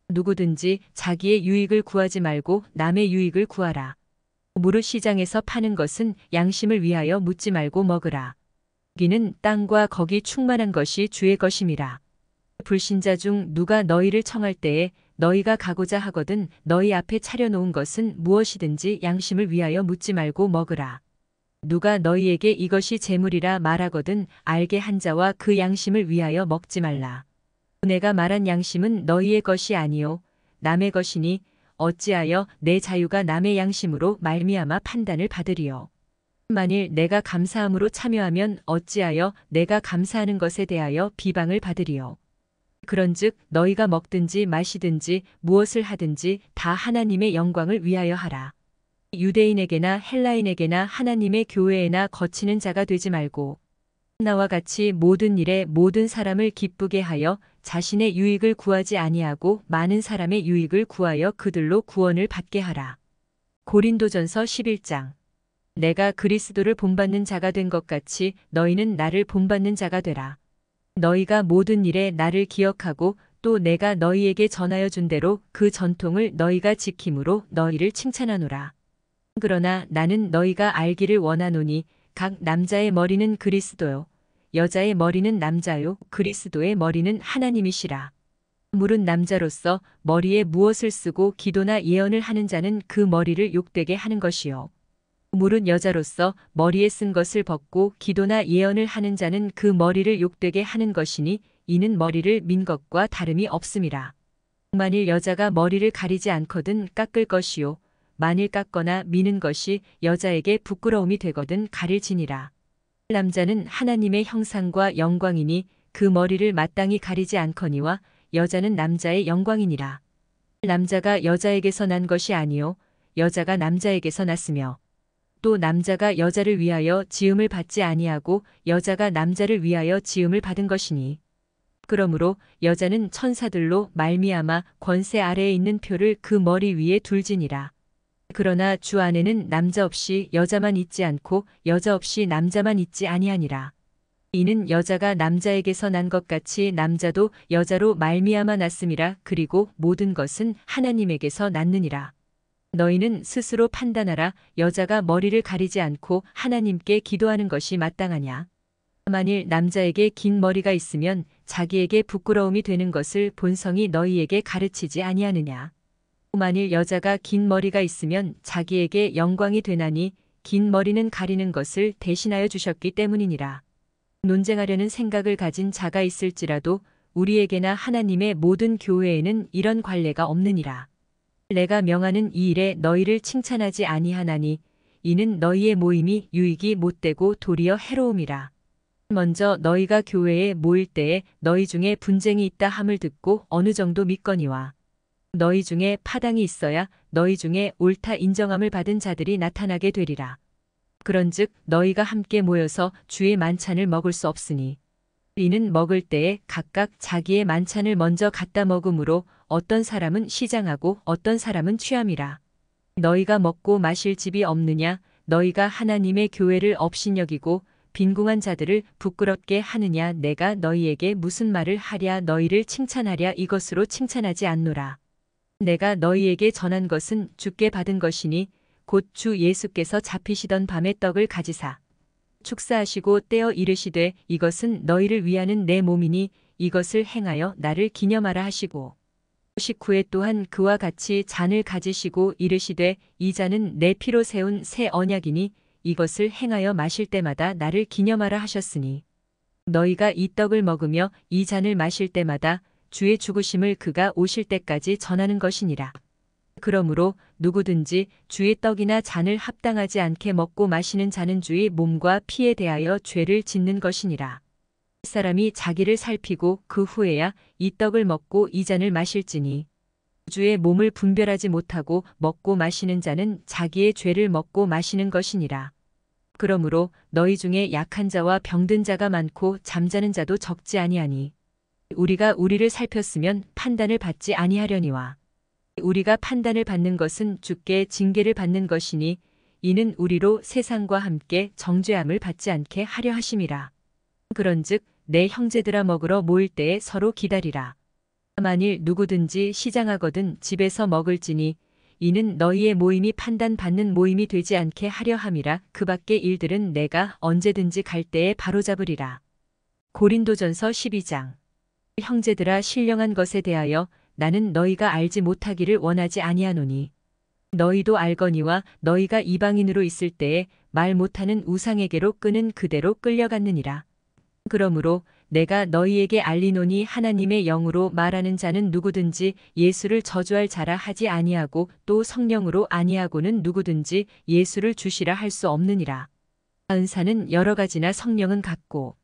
누구든지 자기의 유익을 구하지 말고 남의 유익을 구하라. 무릇 시장에서 파는 것은 양심을 위하여 묻지 말고 먹으라. 여기는 땅과 거기 충만한 것이 주의 것임이라. 불신자 중 누가 너희를 청할 때에 너희가 가고자 하거든 너희 앞에 차려놓은 것은 무엇이든지 양심을 위하여 묻지 말고 먹으라. 누가 너희에게 이것이 재물이라 말하거든 알게 한 자와 그 양심을 위하여 먹지 말라. 내가 말한 양심은 너희의 것이 아니요 남의 것이니 어찌하여 내 자유가 남의 양심으로 말미암아 판단을 받으리요. 만일 내가 감사함으로 참여하면 어찌하여 내가 감사하는 것에 대하여 비방을 받으리요. 그런즉 너희가 먹든지 마시든지 무엇을 하든지 다 하나님의 영광을 위하여 하라. 유대인에게나 헬라인에게나 하나님의 교회에나 거치는 자가 되지 말고 나와 같이 모든 일에 모든 사람을 기쁘게 하여 자신의 유익을 구하지 아니하고 많은 사람의 유익을 구하여 그들로 구원을 받게 하라. 고린도전서 11장. 내가 그리스도를 본받는 자가 된 것 같이 너희는 나를 본받는 자가 되라. 너희가 모든 일에 나를 기억하고 또 내가 너희에게 전하여 준 대로 그 전통을 너희가 지킴으로 너희를 칭찬하노라. 그러나 나는 너희가 알기를 원하노니 각 남자의 머리는 그리스도요 여자의 머리는 남자요 그리스도의 머리는 하나님이시라. 무릇 남자로서 머리에 무엇을 쓰고 기도나 예언을 하는 자는 그 머리를 욕되게 하는 것이요 무릇 여자로서 머리에 쓴 것을 벗고 기도나 예언을 하는 자는 그 머리를 욕되게 하는 것이니 이는 머리를 민 것과 다름이 없음이라. 만일 여자가 머리를 가리지 않거든 깎을 것이요 만일 깎거나 미는 것이 여자에게 부끄러움이 되거든 가릴지니라. 남자는 하나님의 형상과 영광이니 그 머리를 마땅히 가리지 않거니와 여자는 남자의 영광이니라. 남자가 여자에게서 난 것이 아니요 여자가 남자에게서 났으며 또 남자가 여자를 위하여 지음을 받지 아니하고 여자가 남자를 위하여 지음을 받은 것이니 그러므로 여자는 천사들로 말미암아 권세 아래에 있는 표를 그 머리 위에 둘지니라. 그러나 주 안에는 남자 없이 여자만 있지 않고 여자 없이 남자만 있지 아니하니라. 이는 여자가 남자에게서 난 것 같이 남자도 여자로 말미암아 났음이라. 그리고 모든 것은 하나님에게서 났느니라. 너희는 스스로 판단하라. 여자가 머리를 가리지 않고 하나님께 기도하는 것이 마땅하냐. 만일 남자에게 긴 머리가 있으면 자기에게 부끄러움이 되는 것을 본성이 너희에게 가르치지 아니하느냐. 만일 여자가 긴 머리가 있으면 자기에게 영광이 되나니 긴 머리는 가리는 것을 대신하여 주셨기 때문이니라. 논쟁하려는 생각을 가진 자가 있을지라도 우리에게나 하나님의 모든 교회에는 이런 관례가 없느니라. 내가 명하는 이 일에 너희를 칭찬하지 아니하나니 이는 너희의 모임이 유익이 못되고 도리어 해로움이라. 먼저 너희가 교회에 모일 때에 너희 중에 분쟁이 있다 함을 듣고 어느 정도 믿거니와 너희 중에 파당이 있어야 너희 중에 옳다 인정함을 받은 자들이 나타나게 되리라. 그런즉 너희가 함께 모여서 주의 만찬을 먹을 수 없으니 이는 먹을 때에 각각 자기의 만찬을 먼저 갖다 먹으므로 어떤 사람은 시장하고 어떤 사람은 취함이라. 너희가 먹고 마실 집이 없느냐. 너희가 하나님의 교회를 업신여기고 빈궁한 자들을 부끄럽게 하느냐. 내가 너희에게 무슨 말을 하랴. 너희를 칭찬하랴. 이것으로 칭찬하지 않노라. 내가 너희에게 전한 것은 주께 받은 것이니 곧 주 예수께서 잡히시던 밤에 떡을 가지사 축사하시고 떼어 이르시되 이것은 너희를 위하는 내 몸이니 이것을 행하여 나를 기념하라 하시고 19회 또한 그와 같이 잔을 가지시고 이르시되 이 잔은 내 피로 세운 새 언약이니 이것을 행하여 마실 때마다 나를 기념하라 하셨으니 너희가 이 떡을 먹으며 이 잔을 마실 때마다 주의 죽으심을 그가 오실 때까지 전하는 것이니라. 그러므로 누구든지 주의 떡이나 잔을 합당하지 않게 먹고 마시는 자는 주의 몸과 피에 대하여 죄를 짓는 것이니라. 사람이 자기를 살피고 그 후에야 이 떡을 먹고 이 잔을 마실지니 주의 몸을 분별하지 못하고 먹고 마시는 자는 자기의 죄를 먹고 마시는 것이니라. 그러므로 너희 중에 약한 자와 병든 자가 많고 잠자는 자도 적지 아니하니 우리가 우리를 살폈으면 판단을 받지 아니하려니와 우리가 판단을 받는 것은 주께 징계를 받는 것이니 이는 우리로 세상과 함께 정죄함을 받지 않게 하려 하심이라. 그런즉 내 형제들아 먹으러 모일 때에 서로 기다리라. 만일 누구든지 시장하거든 집에서 먹을지니 이는 너희의 모임이 판단받는 모임이 되지 않게 하려 함이라. 그 밖의 일들은 내가 언제든지 갈 때에 바로잡으리라. 고린도전서 12장. 형제들아 신령한 것에 대하여 나는 너희가 알지 못하기를 원하지 아니하노니 너희도 알거니와 너희가 이방인으로 있을 때에 말 못하는 우상에게로 끄는 그대로 끌려갔느니라. 그러므로 내가 너희에게 알리노니 하나님의 영으로 말하는 자는 누구든지 예수를 저주할 자라 하지 아니하고 또 성령으로 아니하고는 누구든지 예수를 주시라 할 수 없느니라. 은사는 여러 가지나 성령은 같고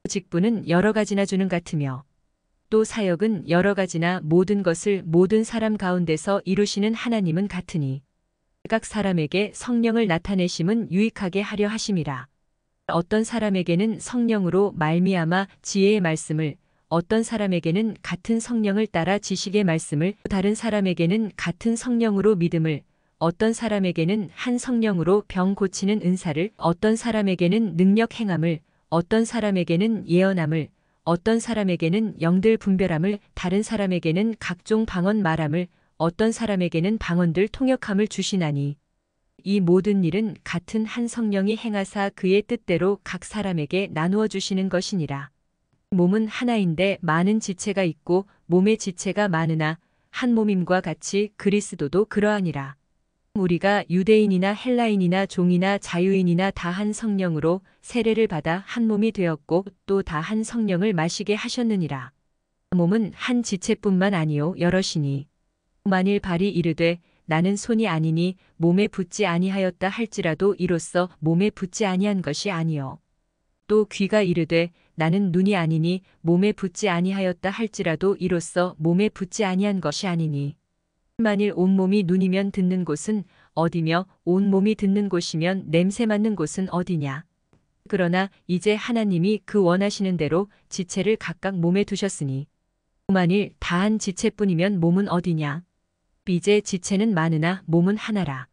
직분은 여러 가지나 주는 같으며 또 사역은 여러 가지나 모든 것을 모든 사람 가운데서 이루시는 하나님은 같으니 각 사람에게 성령을 나타내심은 유익하게 하려 하심이라. 어떤 사람에게는 성령으로 말미암아 지혜의 말씀을, 어떤 사람에게는 같은 성령을 따라 지식의 말씀을, 다른 사람에게는 같은 성령으로 믿음을, 어떤 사람에게는 한 성령으로 병 고치는 은사를, 어떤 사람에게는 능력 행함을, 어떤 사람에게는 예언함을, 어떤 사람에게는 영들 분별함을, 다른 사람에게는 각종 방언 말함을, 어떤 사람에게는 방언들 통역함을 주시나니 이 모든 일은 같은 한 성령이 행하사 그의 뜻대로 각 사람에게 나누어 주시는 것이니라. 몸은 하나인데 많은 지체가 있고 몸의 지체가 많으나 한 몸임과 같이 그리스도도 그러하니라. 우리가 유대인이나 헬라인이나 종이나 자유인이나 다 한 성령으로 세례를 받아 한 몸이 되었고 또 다 한 성령을 마시게 하셨느니라. 몸은 한 지체뿐만 아니요 여럿이니 만일 발이 이르되 나는 손이 아니니 몸에 붙지 아니하였다 할지라도 이로써 몸에 붙지 아니한 것이 아니요. 또 귀가 이르되 나는 눈이 아니니 몸에 붙지 아니하였다 할지라도 이로써 몸에 붙지 아니한 것이 아니니 만일 온몸이 눈이면 듣는 곳은 어디며 온몸이 듣는 곳이면 냄새 맡는 곳은 어디냐. 그러나 이제 하나님이 그 원하시는 대로 지체를 각각 몸에 두셨으니 만일 다한 지체뿐이면 몸은 어디냐. 이제 지체는 많으나 몸은 하나라.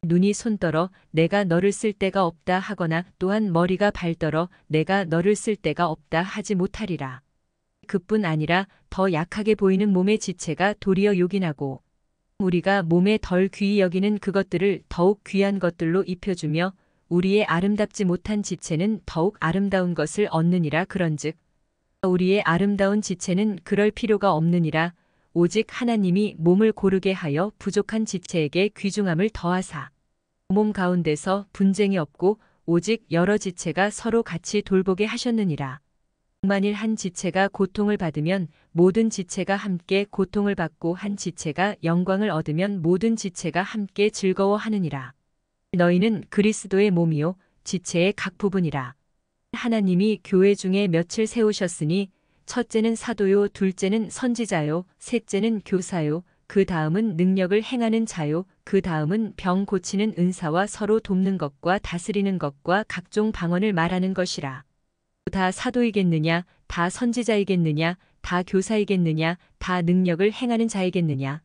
눈이 손떨어 내가 너를 쓸 데가 없다 하거나 또한 머리가 발떨어 내가 너를 쓸 데가 없다 하지 못하리라. 그뿐 아니라 더 약하게 보이는 몸의 지체가 도리어 요긴하고 우리가 몸에 덜 귀히 여기는 그것들을 더욱 귀한 것들로 입혀주며 우리의 아름답지 못한 지체는 더욱 아름다운 것을 얻느니라. 그런즉 우리의 아름다운 지체는 그럴 필요가 없느니라. 오직 하나님이 몸을 고르게 하여 부족한 지체에게 귀중함을 더하사 몸 가운데서 분쟁이 없고 오직 여러 지체가 서로 같이 돌보게 하셨느니라. 만일 한 지체가 고통을 받으면 모든 지체가 함께 고통을 받고 한 지체가 영광을 얻으면 모든 지체가 함께 즐거워하느니라. 너희는 그리스도의 몸이요 지체의 각 부분이라. 하나님이 교회 중에 몇을 세우셨으니 첫째는 사도요, 둘째는 선지자요, 셋째는 교사요, 그 다음은 능력을 행하는 자요, 그 다음은 병 고치는 은사와 서로 돕는 것과 다스리는 것과 각종 방언을 말하는 것이라. 다 사도이겠느냐, 다 선지자이겠느냐, 다 교사이겠느냐, 다 능력을 행하는 자이겠느냐,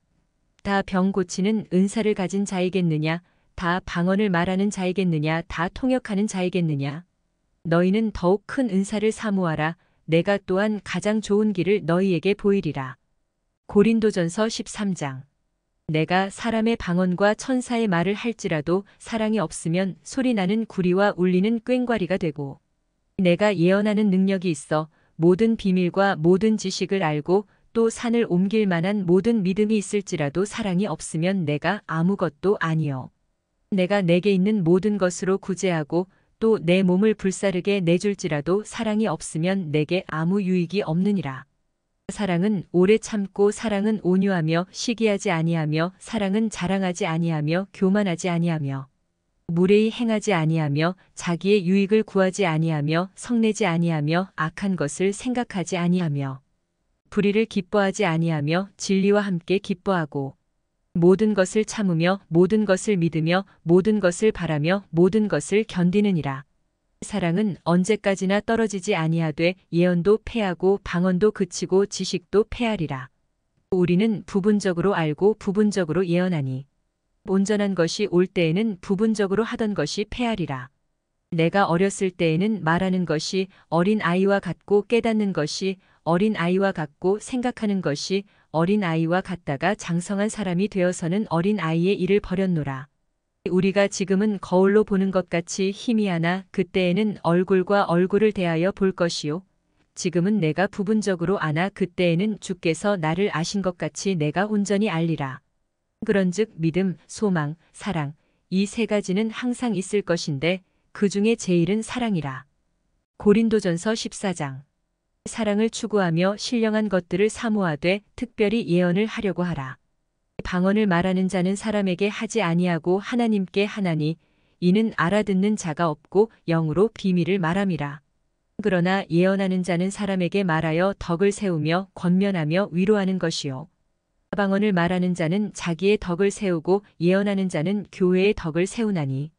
다 병 고치는 은사를 가진 자이겠느냐, 다 방언을 말하는 자이겠느냐, 다 통역하는 자이겠느냐. 너희는 더욱 큰 은사를 사모하라. 내가 또한 가장 좋은 길을 너희에게 보이리라. 고린도전서 13장. 내가 사람의 방언과 천사의 말을 할지라도 사랑이 없으면 소리나는 구리와 울리는 꽹과리가 되고, 내가 예언하는 능력이 있어 모든 비밀과 모든 지식을 알고 또 산을 옮길 만한 모든 믿음이 있을지라도 사랑이 없으면 내가 아무것도 아니요. 내가 내게 있는 모든 것으로 구제하고 또 내 몸을 불사르게 내줄지라도 사랑이 없으면 내게 아무 유익이 없느니라. 사랑은 오래 참고 사랑은 온유하며 시기하지 아니하며 사랑은 자랑하지 아니하며 교만하지 아니하며 무례히 행하지 아니하며 자기의 유익을 구하지 아니하며 성내지 아니하며 악한 것을 생각하지 아니하며 불의를 기뻐하지 아니하며 진리와 함께 기뻐하고 모든 것을 참으며 모든 것을 믿으며 모든 것을 바라며 모든 것을 견디느니라. 사랑은 언제까지나 떨어지지 아니하되 예언도 패하고 방언도 그치고 지식도 패하리라. 우리는 부분적으로 알고 부분적으로 예언하니 온전한 것이 올 때에는 부분적으로 하던 것이 패하리라. 내가 어렸을 때에는 말하는 것이 어린 아이와 같고 깨닫는 것이 어린 아이와 같고 생각하는 것이 어린 아이와 같다가 장성한 사람이 되어서는 어린 아이의 일을 버렸노라. 우리가 지금은 거울로 보는 것 같이 희미하나 그때에는 얼굴과 얼굴을 대하여 볼 것이요. 지금은 내가 부분적으로 아나 그때에는 주께서 나를 아신 것 같이 내가 온전히 알리라. 그런즉 믿음, 소망, 사랑 이 세 가지는 항상 있을 것인데 그 중에 제일은 사랑이라. 고린도전서 14장. 사랑을 추구하며 신령한 것들을 사모하되 특별히 예언을 하려고 하라. 방언을 말하는 자는 사람에게 하지 아니하고 하나님께 하나니 이는 알아듣는 자가 없고 영으로 비밀을 말함이라. 그러나 예언하는 자는 사람에게 말하여 덕을 세우며 권면하며 위로하는 것이요. 방언을 말하는 자는 자기의 덕을 세우고 예언하는 자는 교회의 덕을 세우나니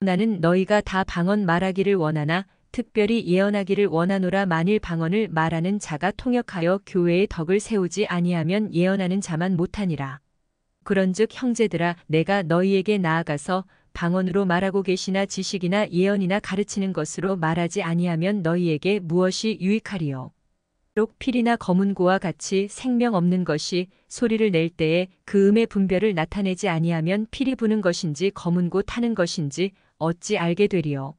나는 너희가 다 방언 말하기를 원하나 특별히 예언하기를 원하노라. 만일 방언을 말하는 자가 통역하여 교회의 덕을 세우지 아니하면 예언하는 자만 못하니라. 그런즉 형제들아 내가 너희에게 나아가서 방언으로 말하고 계시나 지식이나 예언이나 가르치는 것으로 말하지 아니하면 너희에게 무엇이 유익하리요. 비록 필이나 검은고와 같이 생명 없는 것이 소리를 낼 때에 그 음의 분별을 나타내지 아니하면 필이 부는 것인지 검은고 타는 것인지 어찌 알게 되리요.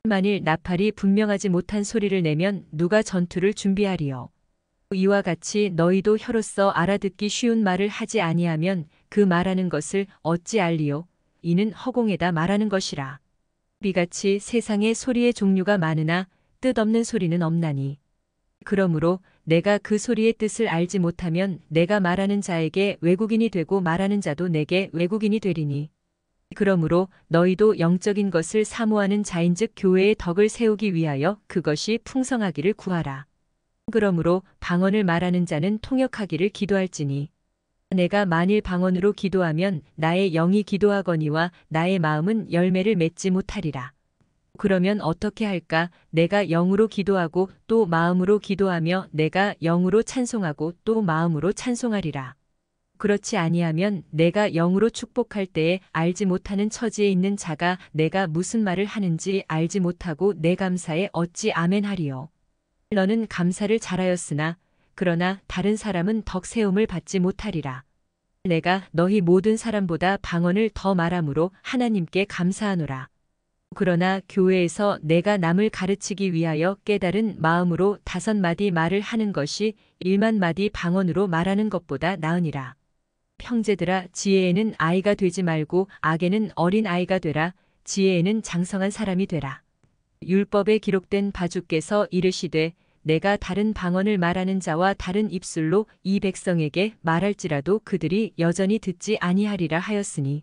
만일 나팔이 분명하지 못한 소리를 내면 누가 전투를 준비하리요. 이와 같이 너희도 혀로서 알아듣기 쉬운 말을 하지 아니하면 그 말하는 것을 어찌 알리요. 이는 허공에다 말하는 것이라. 비같이 세상에 소리의 종류가 많으나 뜻없는 소리는 없나니. 그러므로 내가 그 소리의 뜻을 알지 못하면 내가 말하는 자에게 외국인이 되고 말하는 자도 내게 외국인이 되리니. 그러므로 너희도 영적인 것을 사모하는 자인즉 교회의 덕을 세우기 위하여 그것이 풍성하기를 구하라. 그러므로 방언을 말하는 자는 통역하기를 기도할지니 내가 만일 방언으로 기도하면 나의 영이 기도하거니와 나의 마음은 열매를 맺지 못하리라. 그러면 어떻게 할까? 내가 영으로 기도하고 또 마음으로 기도하며 내가 영으로 찬송하고 또 마음으로 찬송하리라. 그렇지 아니하면 내가 영으로 축복할 때에 알지 못하는 처지에 있는 자가 내가 무슨 말을 하는지 알지 못하고 내 감사에 어찌 아멘하리요. 너는 감사를 잘하였으나 그러나 다른 사람은 덕 세움을 받지 못하리라. 내가 너희 모든 사람보다 방언을 더 말함으로 하나님께 감사하노라. 그러나 교회에서 내가 남을 가르치기 위하여 깨달은 마음으로 5마디 말을 하는 것이 1만마디 방언으로 말하는 것보다 나으니라. 형제들아 지혜에는 아이가 되지 말고 악에는 어린 아이가 되라. 지혜에는 장성한 사람이 되라. 율법에 기록된 바주께서 이르시되 내가 다른 방언을 말하는 자와 다른 입술로 이 백성에게 말할지라도 그들이 여전히 듣지 아니하리라 하였으니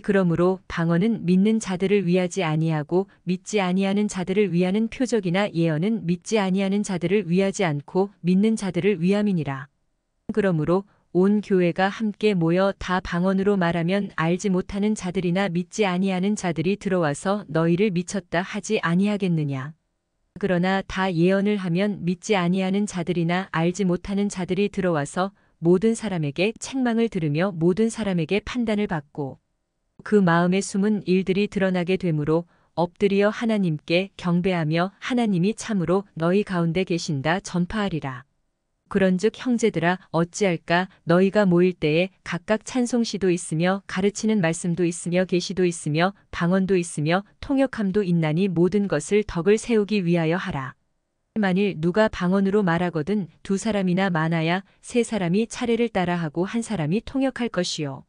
그러므로 방언은 믿는 자들을 위하지 아니하고 믿지 아니하는 자들을 위하는 표적이나 예언은 믿지 아니하는 자들을 위하지 않고 믿는 자들을 위함이니라. 그러므로 온 교회가 함께 모여 다 방언으로 말하면 알지 못하는 자들이나 믿지 아니하는 자들이 들어와서 너희를 미쳤다 하지 아니하겠느냐. 그러나 다 예언을 하면 믿지 아니하는 자들이나 알지 못하는 자들이 들어와서 모든 사람에게 책망을 들으며 모든 사람에게 판단을 받고 그 마음에 숨은 일들이 드러나게 되므로 엎드려 하나님께 경배하며 하나님이 참으로 너희 가운데 계신다 전파하리라. 그런즉 형제들아 어찌할까 너희가 모일 때에 각각 찬송시도 있으며 가르치는 말씀도 있으며 계시도 있으며 방언도 있으며 통역함도 있나니 모든 것을 덕을 세우기 위하여 하라. 만일 누가 방언으로 말하거든 두 사람이나 많아야 세 사람이 차례를 따라하고 한 사람이 통역할 것이요.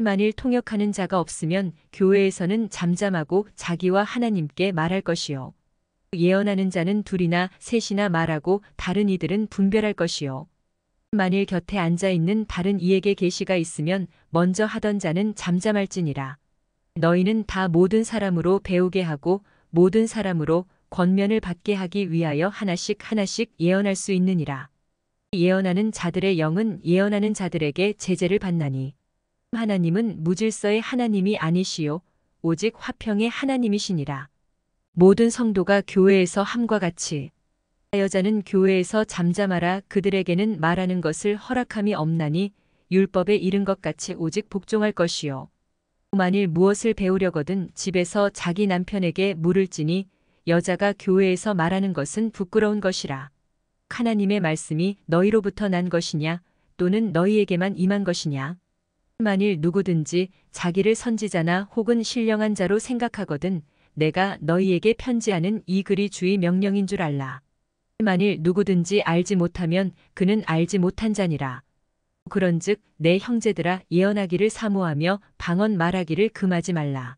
만일 통역하는 자가 없으면 교회에서는 잠잠하고 자기와 하나님께 말할 것이요. 예언하는 자는 둘이나 셋이나 말하고 다른 이들은 분별할 것이요. 만일 곁에 앉아있는 다른 이에게 계시가 있으면 먼저 하던 자는 잠잠할지니라. 너희는 다 모든 사람으로 배우게 하고 모든 사람으로 권면을 받게 하기 위하여 하나씩 하나씩 예언할 수 있느니라. 예언하는 자들의 영은 예언하는 자들에게 제재를 받나니 하나님은 무질서의 하나님이 아니시요 오직 화평의 하나님이시니라. 모든 성도가 교회에서 함과 같이 여자는 교회에서 잠잠하라. 그들에게는 말하는 것을 허락함이 없나니 율법에 이른 것 같이 오직 복종할 것이요. 만일 무엇을 배우려거든 집에서 자기 남편에게 물을지니 여자가 교회에서 말하는 것은 부끄러운 것이라. 하나님의 말씀이 너희로부터 난 것이냐 또는 너희에게만 임한 것이냐. 만일 누구든지 자기를 선지자나 혹은 신령한 자로 생각하거든 내가 너희에게 편지하는 이 글이 주의 명령인 줄 알라. 만일 누구든지 알지 못하면 그는 알지 못한 자니라. 그런즉 내 형제들아 예언하기를 사모하며 방언 말하기를 금하지 말라.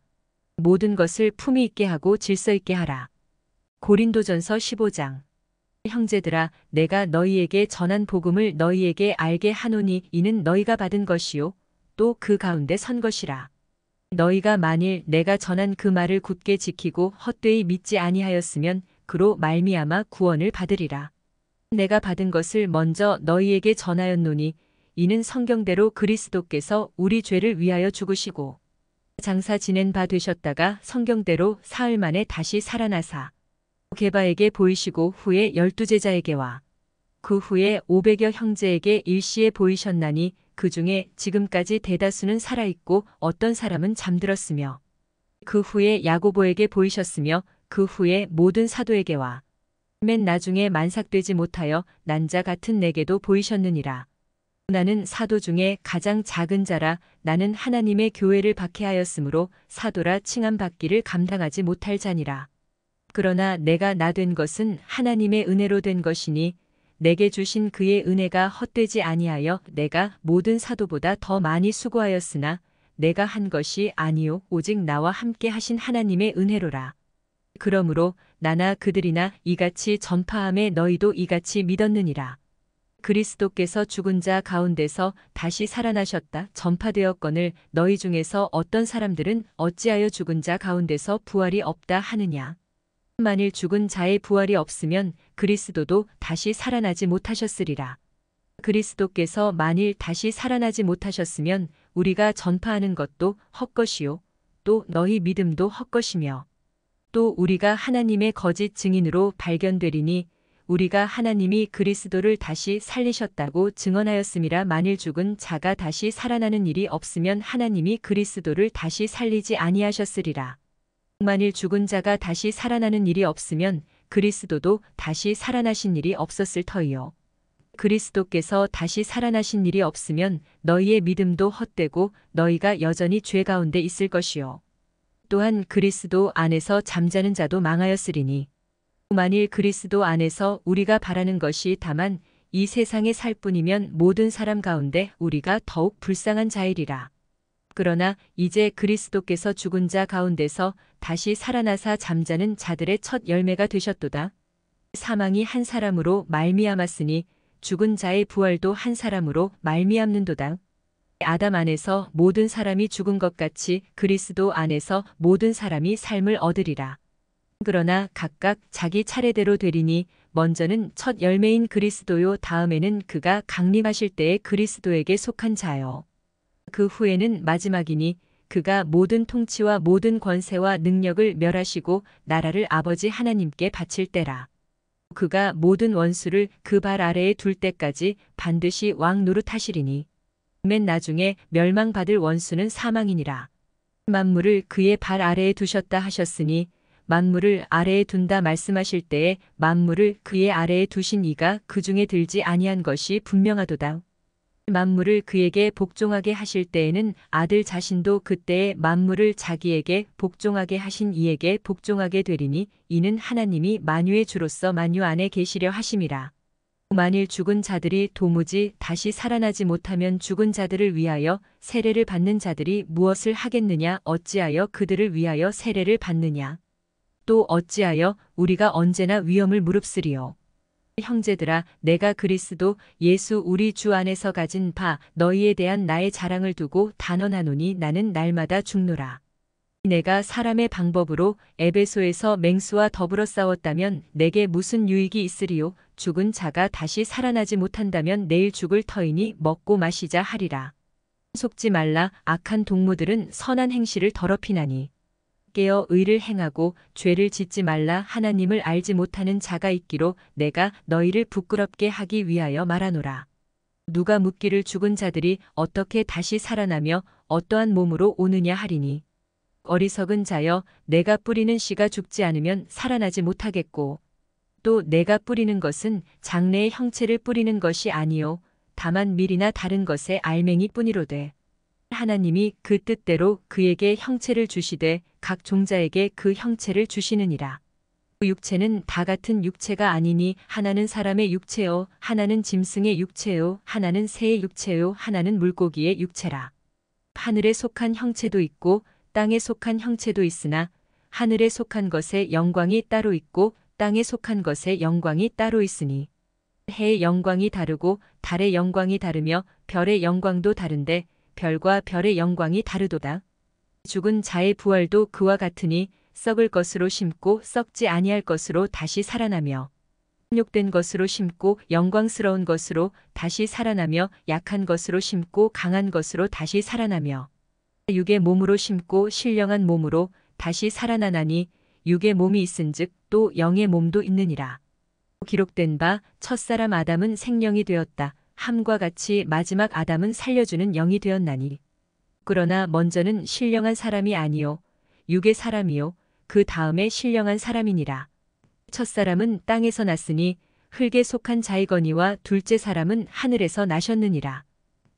모든 것을 품위 있게 하고 질서 있게 하라. 고린도전서 15장. 형제들아 내가 너희에게 전한 복음을 너희에게 알게 하노니 이는 너희가 받은 것이요 또 그 가운데 선 것이라. 너희가 만일 내가 전한 그 말을 굳게 지키고 헛되이 믿지 아니하였으면 그로 말미암아 구원을 받으리라. 내가 받은 것을 먼저 너희에게 전하였노니 이는 성경대로 그리스도께서 우리 죄를 위하여 죽으시고 장사 지낸 바 되셨다가 성경대로 사흘 만에 다시 살아나사 게바에게 보이시고 후에 12제자에게와 그 후에 500여 형제에게 일시에 보이셨나니 그 중에 지금까지 대다수는 살아있고 어떤 사람은 잠들었으며 그 후에 야고보에게 보이셨으며 그 후에 모든 사도에게와 맨 나중에 만삭되지 못하여 난 자 같은 내게도 보이셨느니라. 나는 사도 중에 가장 작은 자라. 나는 하나님의 교회를 박해하였으므로 사도라 칭함 받기를 감당하지 못할 자니라. 그러나 내가 나 된 것은 하나님의 은혜로 된 것이니 내게 주신 그의 은혜가 헛되지 아니하여 내가 모든 사도보다 더 많이 수고하였으나 내가 한 것이 아니요 오직 나와 함께 하신 하나님의 은혜로라. 그러므로 나나 그들이나 이같이 전파함에 너희도 이같이 믿었느니라. 그리스도께서 죽은 자 가운데서 다시 살아나셨다 전파되었거늘 너희 중에서 어떤 사람들은 어찌하여 죽은 자 가운데서 부활이 없다 하느냐. 만일 죽은 자의 부활이 없으면 그리스도도 다시 살아나지 못하셨으리라. 그리스도께서 만일 다시 살아나지 못하셨으면 우리가 전파하는 것도 헛것이요 또 너희 믿음도 헛것이며 또 우리가 하나님의 거짓 증인으로 발견되리니 우리가 하나님이 그리스도를 다시 살리셨다고 증언하였음이라. 만일 죽은 자가 다시 살아나는 일이 없으면 하나님이 그리스도를 다시 살리지 아니하셨으리라. 만일 죽은 자가 다시 살아나는 일이 없으면 그리스도도 다시 살아나신 일이 없었을 터이요. 그리스도께서 다시 살아나신 일이 없으면 너희의 믿음도 헛되고 너희가 여전히 죄 가운데 있을 것이요. 또한 그리스도 안에서 잠자는 자도 망하였으리니 만일 그리스도 안에서 우리가 바라는 것이 다만 이 세상에 살 뿐이면 모든 사람 가운데 우리가 더욱 불쌍한 자이리라. 그러나 이제 그리스도께서 죽은 자 가운데서 다시 살아나사 잠자는 자들의 첫 열매가 되셨도다. 사망이 한 사람으로 말미암았으니 죽은 자의 부활도 한 사람으로 말미암는도다. 아담 안에서 모든 사람이 죽은 것 같이 그리스도 안에서 모든 사람이 삶을 얻으리라. 그러나 각각 자기 차례대로 되리니 먼저는 첫 열매인 그리스도요 다음에는 그가 강림하실 때에 그리스도에게 속한 자요. 그 후에는 마지막이니 그가 모든 통치와 모든 권세와 능력을 멸하시고 나라를 아버지 하나님께 바칠 때라. 그가 모든 원수를 그 발 아래에 둘 때까지 반드시 왕 노릇하시리니 맨 나중에 멸망받을 원수는 사망이니라. 만물을 그의 발 아래에 두셨다 하셨으니 만물을 아래에 둔다 말씀하실 때에 만물을 그의 아래에 두신 이가 그 중에 들지 아니한 것이 분명하도다. 만물을 그에게 복종하게 하실 때에는 아들 자신도 그때에 만물을 자기에게 복종하게 하신 이에게 복종하게 되리니 이는 하나님이 만유의 주로서 만유 안에 계시려 하심이라. 만일 죽은 자들이 도무지 다시 살아나지 못하면 죽은 자들을 위하여 세례를 받는 자들이 무엇을 하겠느냐? 어찌하여 그들을 위하여 세례를 받느냐? 또 어찌하여 우리가 언제나 위험을 무릅쓰리요? 형제들아, 내가 그리스도 예수 우리 주 안에서 가진 바 너희에 대한 나의 자랑을 두고 단언하노니 나는 날마다 죽노라. 내가 사람의 방법으로 에베소에서 맹수와 더불어 싸웠다면 내게 무슨 유익이 있으리요? 죽은 자가 다시 살아나지 못한다면 내일 죽을 터이니 먹고 마시자 하리라. 속지 말라. 악한 동무들은 선한 행실을 더럽히나니. 깨어 의를 행하고 죄를 짓지 말라. 하나님을 알지 못하는 자가 있기로 내가 너희를 부끄럽게 하기 위하여 말하노라. 누가 묻기를 죽은 자들이 어떻게 다시 살아나며 어떠한 몸으로 오느냐 하리니. 어리석은 자여, 내가 뿌리는 씨가 죽지 않으면 살아나지 못하겠고 또 내가 뿌리는 것은 장래의 형체를 뿌리는 것이 아니요 다만 밀이나 다른 것의 알맹이 뿐이로되 하나님이 그 뜻대로 그에게 형체를 주시되 각 종자에게 그 형체를 주시느니라. 육체는 다 같은 육체가 아니니 하나는 사람의 육체요 하나는 짐승의 육체요 하나는 새의 육체요 하나는 물고기의 육체라. 하늘에 속한 형체도 있고 땅에 속한 형체도 있으나 하늘에 속한 것의 영광이 따로 있고 땅에 속한 것의 영광이 따로 있으니 해의 영광이 다르고 달의 영광이 다르며 별의 영광도 다른데 별과 별의 영광이 다르도다. 죽은 자의 부활도 그와 같으니 썩을 것으로 심고 썩지 아니할 것으로 다시 살아나며 욕된 것으로 심고 영광스러운 것으로 다시 살아나며 약한 것으로 심고 강한 것으로 다시 살아나며 육의 몸으로 심고 신령한 몸으로 다시 살아나나니 육의 몸이 있은즉 또 영의 몸도 있느니라. 기록된 바 첫사람 아담은 생령이 되었다. 함과 같이 마지막 아담은 살려주는 영이 되었나니. 그러나 먼저는 신령한 사람이 아니요 육의 사람이요 그 다음에 신령한 사람이니라. 첫사람은 땅에서 났으니 흙에 속한 자이거니와 둘째 사람은 하늘에서 나셨느니라.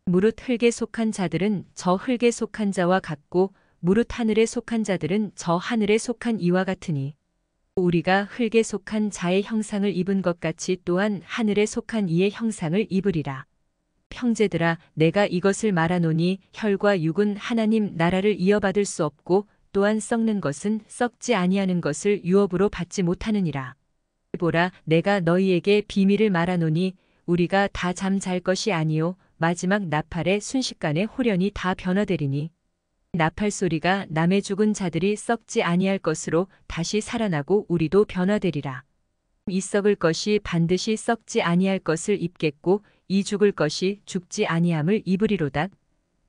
무릇 흙에 속한 자들은 저 흙에 속한 자와 같고 무릇 하늘에 속한 자들은 저 하늘에 속한 이와 같으니 우리가 흙에 속한 자의 형상을 입은 것 같이 또한 하늘에 속한 이의 형상을 입으리라. 형제들아, 내가 이것을 말하노니 혈과 육은 하나님 나라를 이어받을 수 없고 또한 썩는 것은 썩지 아니하는 것을 유업으로 받지 못하느니라. 보라, 내가 너희에게 비밀을 말하노니 우리가 다 잠잘 것이 아니요 마지막 나팔의 순식간에 홀연히 다 변화되리니 나팔 소리가 남의 죽은 자들이 썩지 아니할 것으로 다시 살아나고 우리도 변화되리라. 이 썩을 것이 반드시 썩지 아니할 것을 입겠고 이 죽을 것이 죽지 아니함을 입으리로다.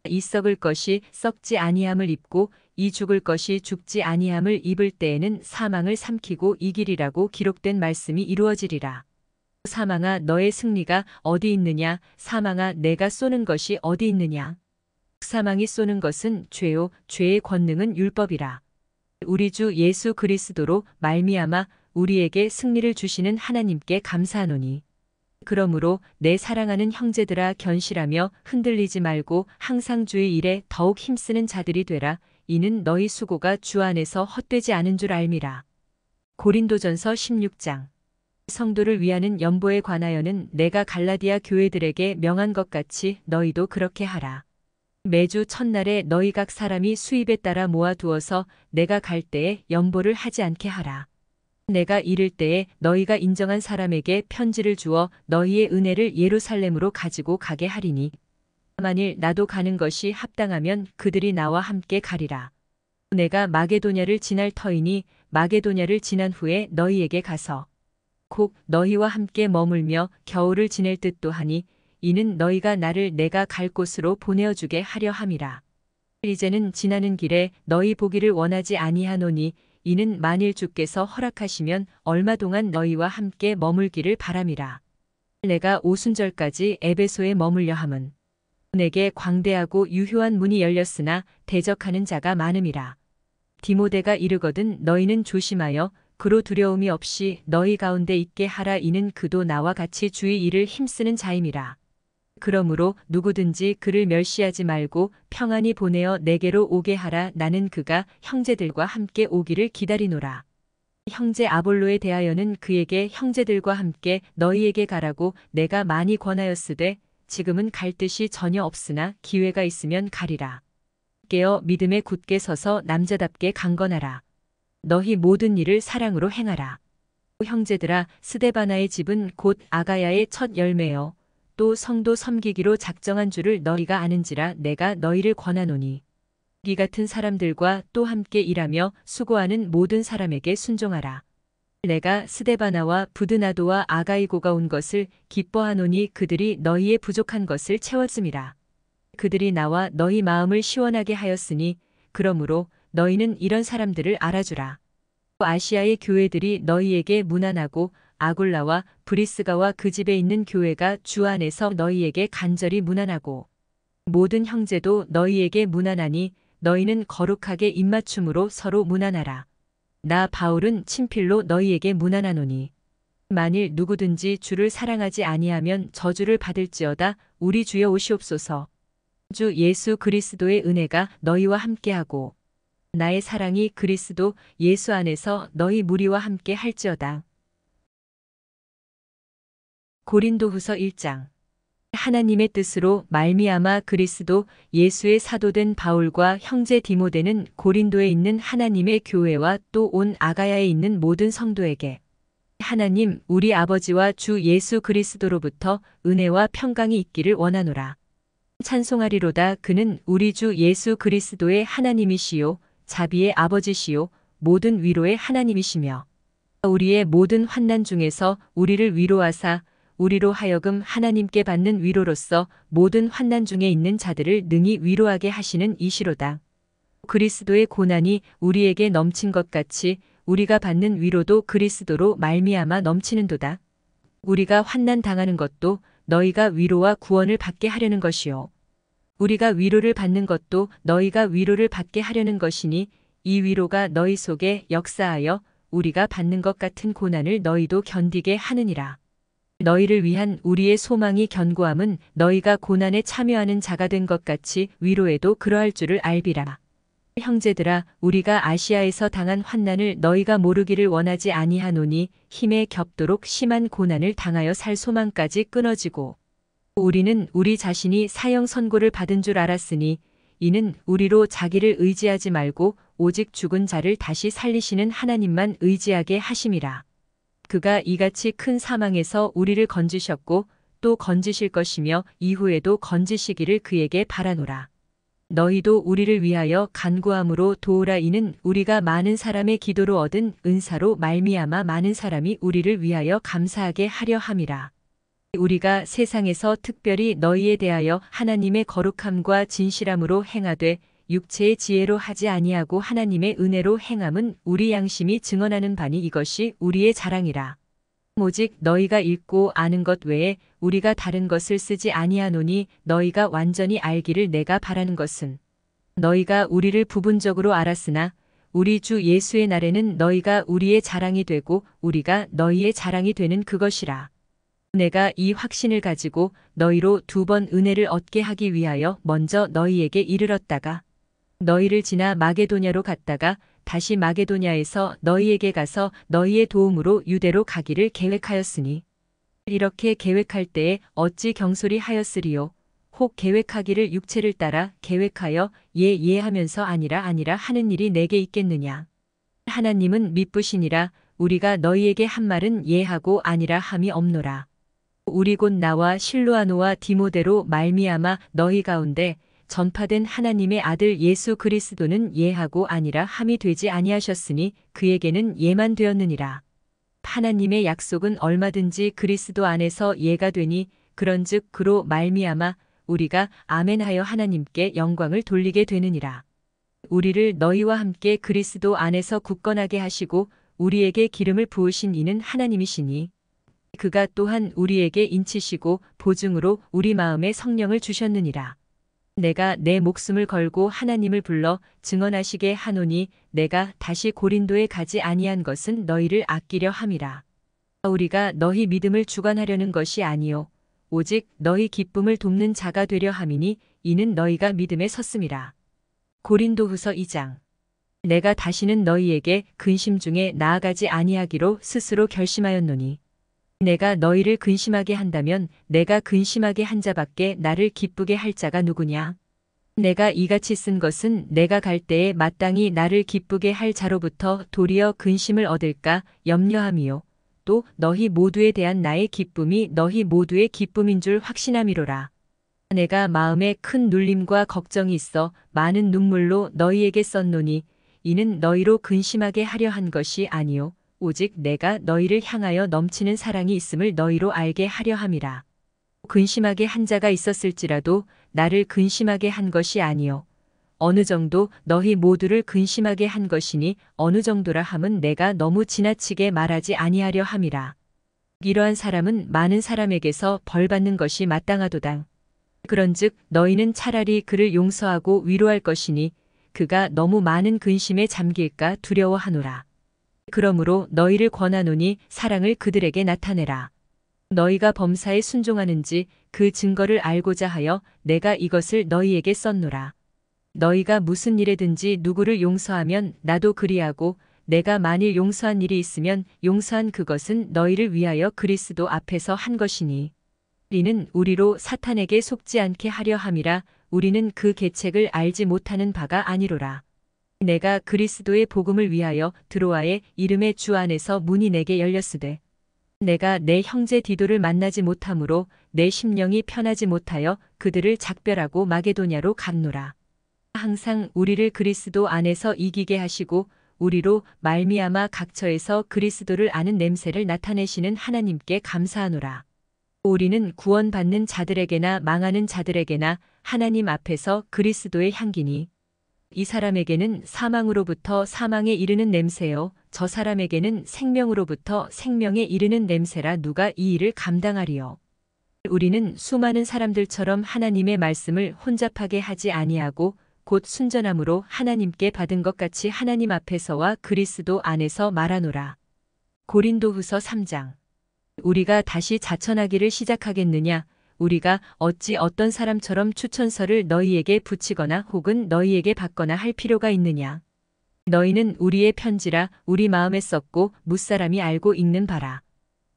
이 썩을 것이 썩지 아니함을 입고 이 죽을 것이 죽지 아니함을 입을 때에는 사망을 삼키고 이기리라고 기록된 말씀이 이루어지리라. 사망아, 너의 승리가 어디 있느냐? 사망아, 내가 쏘는 것이 어디 있느냐? 사망이 쏘는 것은 죄요 죄의 권능은 율법이라. 우리 주 예수 그리스도로 말미암아 우리에게 승리를 주시는 하나님께 감사하노니. 그러므로 내 사랑하는 형제들아, 견실하며 흔들리지 말고 항상 주의 일에 더욱 힘쓰는 자들이 되라. 이는 너희 수고가 주 안에서 헛되지 않은 줄 알미라. 고린도전서 16장. 성도를 위하는 연보에 관하여는 내가 갈라디아 교회들에게 명한 것 같이 너희도 그렇게 하라. 매주 첫날에 너희 각 사람이 수입에 따라 모아두어서 내가 갈 때에 연보를 하지 않게 하라. 내가 이를 때에 너희가 인정한 사람에게 편지를 주어 너희의 은혜를 예루살렘으로 가지고 가게 하리니 만일 나도 가는 것이 합당하면 그들이 나와 함께 가리라. 내가 마게도냐를 지날 터이니 마게도냐를 지난 후에 너희에게 가서 곧 너희와 함께 머물며 겨울을 지낼 듯도 하니 이는 너희가 나를 내가 갈 곳으로 보내어 주게 하려 함이라. 이제는 지나는 길에 너희 보기를 원하지 아니하노니 이는 만일 주께서 허락하시면 얼마 동안 너희와 함께 머물기를 바람이라. 내가 오순절까지 에베소에 머물려 함은 내게 광대하고 유효한 문이 열렸으나 대적하는 자가 많음이라. 디모데가 이르거든 너희는 조심하여 그로 두려움이 없이 너희 가운데 있게 하라. 이는 그도 나와 같이 주의 일을 힘쓰는 자임이라. 그러므로 누구든지 그를 멸시하지 말고 평안히 보내어 내게로 오게 하라. 나는 그가 형제들과 함께 오기를 기다리노라. 형제 아볼로에 대하여는 그에게 형제들과 함께 너희에게 가라고 내가 많이 권하였으되 지금은 갈 뜻이 전혀 없으나 기회가 있으면 가리라. 깨어 믿음에 굳게 서서 남자답게 강건하라. 너희 모든 일을 사랑으로 행하라. 형제들아, 스데바나의 집은 곧 아가야의 첫 열매여 또 성도 섬기기로 작정한 줄을 너희가 아는지라. 내가 너희를 권하노니 이 같은 사람들과 또 함께 일하며 수고하는 모든 사람에게 순종하라. 내가 스데바나와 부드나도와 아가이고가 온 것을 기뻐하노니 그들이 너희의 부족한 것을 채웠음이라. 그들이 나와 너희 마음을 시원하게 하였으니 그러므로 너희는 이런 사람들을 알아주라. 아시아의 교회들이 너희에게 문안하고 아굴라와 브리스가와 그 집에 있는 교회가 주 안에서 너희에게 간절히 문안하고 모든 형제도 너희에게 문안하니 너희는 거룩하게 입맞춤으로 서로 문안하라. 나 바울은 친필로 너희에게 문안하노니 만일 누구든지 주를 사랑하지 아니하면 저주를 받을지어다. 우리 주여 오시옵소서. 주 예수 그리스도의 은혜가 너희와 함께하고 나의 사랑이 그리스도 예수 안에서 너희 무리와 함께 할지어다. 고린도후서 1장. 하나님의 뜻으로 말미암아 그리스도 예수의 사도된 바울과 형제 디모데는 고린도에 있는 하나님의 교회와 또 온 아가야에 있는 모든 성도에게 하나님 우리 아버지와 주 예수 그리스도로부터 은혜와 평강이 있기를 원하노라. 찬송하리로다. 그는 우리 주 예수 그리스도의 하나님이시요 자비의 아버지시요 모든 위로의 하나님이시며 우리의 모든 환난 중에서 우리를 위로하사 우리로 하여금 하나님께 받는 위로로서 모든 환난 중에 있는 자들을 능히 위로하게 하시는 이시로다. 그리스도의 고난이 우리에게 넘친 것 같이 우리가 받는 위로도 그리스도로 말미암아 넘치는도다. 우리가 환난 당하는 것도 너희가 위로와 구원을 받게 하려는 것이요 우리가 위로를 받는 것도 너희가 위로를 받게 하려는 것이니 이 위로가 너희 속에 역사하여 우리가 받는 것 같은 고난을 너희도 견디게 하느니라. 너희를 위한 우리의 소망이 견고함은 너희가 고난에 참여하는 자가 된 것 같이 위로에도 그러할 줄을 알비라. 형제들아, 우리가 아시아에서 당한 환난을 너희가 모르기를 원하지 아니하노니 힘에 겹도록 심한 고난을 당하여 살 소망까지 끊어지고 우리는 우리 자신이 사형 선고를 받은 줄 알았으니 이는 우리로 자기를 의지하지 말고 오직 죽은 자를 다시 살리시는 하나님만 의지하게 하심이라. 그가 이같이 큰 사망에서 우리를 건지셨고 또 건지실 것이며 이후에도 건지시기를 그에게 바라노라. 너희도 우리를 위하여 간구함으로 도우라. 이는 우리가 많은 사람의 기도로 얻은 은사로 말미암아 많은 사람이 우리를 위하여 감사하게 하려 함이라. 우리가 세상에서 특별히 너희에 대하여 하나님의 거룩함과 진실함으로 행하되 육체의 지혜로 하지 아니하고 하나님의 은혜로 행함은 우리 양심이 증언하는 바니 이것이 우리의 자랑이라. 오직 너희가 읽고 아는 것 외에 우리가 다른 것을 쓰지 아니하노니 너희가 완전히 알기를 내가 바라는 것은 너희가 우리를 부분적으로 알았으나 우리 주 예수의 날에는 너희가 우리의 자랑이 되고 우리가 너희의 자랑이 되는 그것이라. 내가 이 확신을 가지고 너희로 2번 은혜를 얻게 하기 위하여 먼저 너희에게 이르렀다가 너희를 지나 마게도냐로 갔다가 다시 마게도냐에서 너희에게 가서 너희의 도움으로 유대로 가기를 계획하였으니 이렇게 계획할 때에 어찌 경솔히 하였으리요. 혹 계획하기를 육체를 따라 계획하여 예하면서 아니라 하는 일이 내게 있겠느냐. 하나님은 미쁘시니라. 우리가 너희에게 한 말은 예하고 아니라 함이 없노라. 우리 곧 나와 실로아노와 디모데로 말미암아 너희 가운데 전파된 하나님의 아들 예수 그리스도는 예하고 아니라 함이 되지 아니하셨으니 그에게는 예만 되었느니라. 하나님의 약속은 얼마든지 그리스도 안에서 예가 되니 그런즉 그로 말미암아 우리가 아멘하여 하나님께 영광을 돌리게 되느니라. 우리를 너희와 함께 그리스도 안에서 굳건하게 하시고 우리에게 기름을 부으신 이는 하나님이시니 그가 또한 우리에게 인치시고 보증으로 우리 마음에 성령을 주셨느니라. 내가 내 목숨을 걸고 하나님을 불러 증언하시게 하노니 내가 다시 고린도에 가지 아니한 것은 너희를 아끼려 함이라. 우리가 너희 믿음을 주관하려는 것이 아니요 오직 너희 기쁨을 돕는 자가 되려 함이니 이는 너희가 믿음에 섰음이라. 고린도후서 2장. 내가 다시는 너희에게 근심 중에 나아가지 아니하기로 스스로 결심하였노니 내가 너희를 근심하게 한다면 내가 근심하게 한 자밖에 나를 기쁘게 할 자가 누구냐? 내가 이같이 쓴 것은 내가 갈 때에 마땅히 나를 기쁘게 할 자로부터 도리어 근심을 얻을까 염려함이요. 또 너희 모두에 대한 나의 기쁨이 너희 모두의 기쁨인 줄 확신함이로라. 내가 마음에 큰 눌림과 걱정이 있어 많은 눈물로 너희에게 썼노니 이는 너희로 근심하게 하려 한 것이 아니요 오직 내가 너희를 향하여 넘치는 사랑이 있음을 너희로 알게 하려 함이라. 근심하게 한 자가 있었을지라도 나를 근심하게 한 것이 아니요 어느 정도 너희 모두를 근심하게 한 것이니 어느 정도라 함은 내가 너무 지나치게 말하지 아니하려 함이라. 이러한 사람은 많은 사람에게서 벌받는 것이 마땅하도다. 그런즉 너희는 차라리 그를 용서하고 위로할 것이니 그가 너무 많은 근심에 잠길까 두려워하노라. 그러므로 너희를 권하노니 사랑을 그들에게 나타내라. 너희가 범사에 순종하는지 그 증거를 알고자 하여 내가 이것을 너희에게 썼노라. 너희가 무슨 일에든지 누구를 용서하면 나도 그리하고 내가 만일 용서한 일이 있으면 용서한 그것은 너희를 위하여 그리스도 앞에서 한 것이니 우리는 우리로 사탄에게 속지 않게 하려 함이라. 우리는 그 계책을 알지 못하는 바가 아니로라. 내가 그리스도의 복음을 위하여 드로아의 이름의 주 안에서 문이 내게 열렸으되 내가 내 형제 디도를 만나지 못하므로 내 심령이 편하지 못하여 그들을 작별하고 마게도냐로 갔노라. 항상 우리를 그리스도 안에서 이기게 하시고 우리로 말미암아 각처에서 그리스도를 아는 냄새를 나타내시는 하나님께 감사하노라. 우리는 구원받는 자들에게나 망하는 자들에게나 하나님 앞에서 그리스도의 향기니 이 사람에게는 사망으로부터 사망에 이르는 냄새요 저 사람에게는 생명으로부터 생명에 이르는 냄새라. 누가 이 일을 감당하리요? 우리는 수많은 사람들처럼 하나님의 말씀을 혼잡하게 하지 아니하고 곧 순전함으로 하나님께 받은 것 같이 하나님 앞에서와 그리스도 안에서 말하노라. 고린도후서 3장. 우리가 다시 자천하기를 시작하겠느냐? 우리가 어찌 어떤 사람처럼 추천서를 너희에게 붙이거나 혹은 너희에게 받거나 할 필요가 있느냐? 너희는 우리의 편지라 우리 마음에 썼고 무사람이 알고 읽는 바라.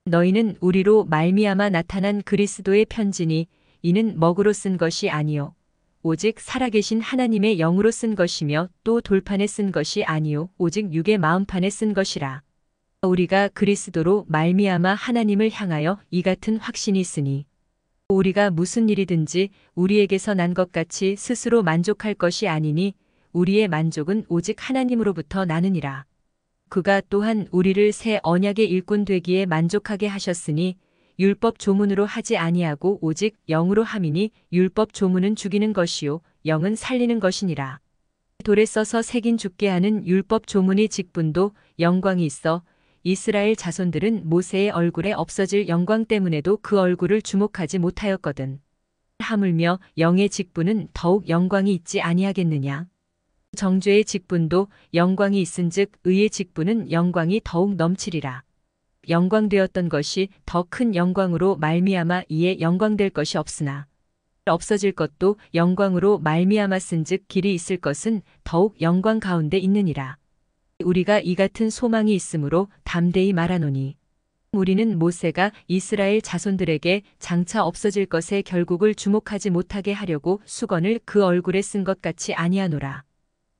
너희는 우리로 말미암아 나타난 그리스도의 편지니 이는 먹으로 쓴 것이 아니요 오직 살아계신 하나님의 영으로 쓴 것이며 또 돌판에 쓴 것이 아니요 오직 육의 마음판에 쓴 것이라. 우리가 그리스도로 말미암아 하나님을 향하여 이 같은 확신이 있으니 우리가 무슨 일이든지 우리에게서 난 것 같이 스스로 만족할 것이 아니니 우리의 만족은 오직 하나님으로부터 나느니라. 그가 또한 우리를 새 언약의 일꾼 되기에 만족하게 하셨으니 율법 조문으로 하지 아니하고 오직 영으로 함이니 율법 조문은 죽이는 것이요 영은 살리는 것이니라. 돌에 써서 새긴 죽게 하는 율법 조문의 직분도 영광이 있어 이스라엘 자손들은 모세의 얼굴에 없어질 영광 때문에도 그 얼굴을 주목하지 못하였거든. 하물며 영의 직분은 더욱 영광이 있지 아니하겠느냐. 정죄의 직분도 영광이 있은즉 의의 직분은 영광이 더욱 넘치리라. 영광되었던 것이 더 큰 영광으로 말미암아 이에 영광될 것이 없으나 없어질 것도 영광으로 말미암았은즉 길이 있을 것은 더욱 영광 가운데 있느니라. 우리가 이 같은 소망이 있으므로 담대히 말하노니 우리는 모세가 이스라엘 자손들에게 장차 없어질 것에 결국을 주목하지 못하게 하려고 수건을 그 얼굴에 쓴 것 같이 아니하노라.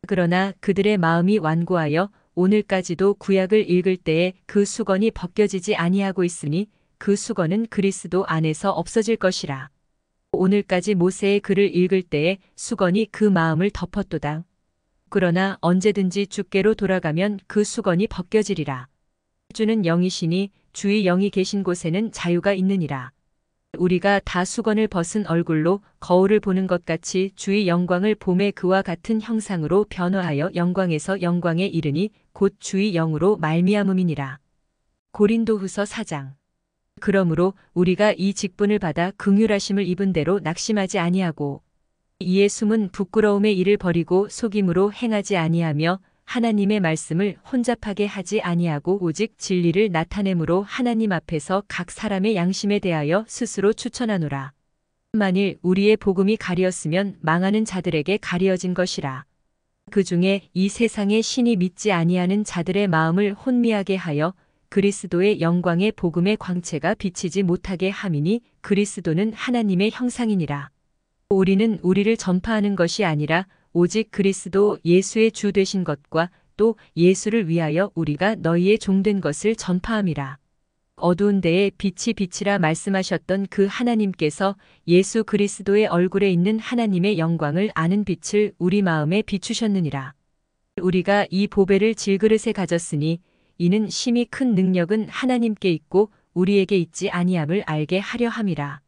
그러나 그들의 마음이 완고하여 오늘까지도 구약을 읽을 때에 그 수건이 벗겨지지 아니하고 있으니 그 수건은 그리스도 안에서 없어질 것이라. 오늘까지 모세의 글을 읽을 때에 수건이 그 마음을 덮었도다. 그러나 언제든지 주께로 돌아가면 그 수건이 벗겨지리라. 주는 영이시니 주의 영이 계신 곳에는 자유가 있느니라. 우리가 다 수건을 벗은 얼굴로 거울을 보는 것 같이 주의 영광을 봄에 그와 같은 형상으로 변화하여 영광에서 영광에 이르니 곧 주의 영으로 말미암음이니라. 고린도후서 4장. 그러므로 우리가 이 직분을 받아 긍휼하심을 입은 대로 낙심하지 아니하고 이에 숨은 부끄러움의 일을 버리고 속임으로 행하지 아니하며 하나님의 말씀을 혼잡하게 하지 아니하고 오직 진리를 나타내므로 하나님 앞에서 각 사람의 양심에 대하여 스스로 추천하노라. 만일 우리의 복음이 가리었으면 망하는 자들에게 가리어진 것이라. 그 중에 이 세상의 신이 믿지 아니하는 자들의 마음을 혼미하게 하여 그리스도의 영광의 복음의 광채가 비치지 못하게 함이니 그리스도는 하나님의 형상이니라. 우리는 우리를 전파하는 것이 아니라 오직 그리스도 예수의 주 되신 것과 또 예수를 위하여 우리가 너희의 종된 것을 전파함이라. 어두운 데에 빛이 비치라 말씀하셨던 그 하나님께서 예수 그리스도의 얼굴에 있는 하나님의 영광을 아는 빛을 우리 마음에 비추셨느니라. 우리가 이 보배를 질그릇에 가졌으니 이는 심히 큰 능력은 하나님께 있고 우리에게 있지 아니함을 알게 하려 함이라.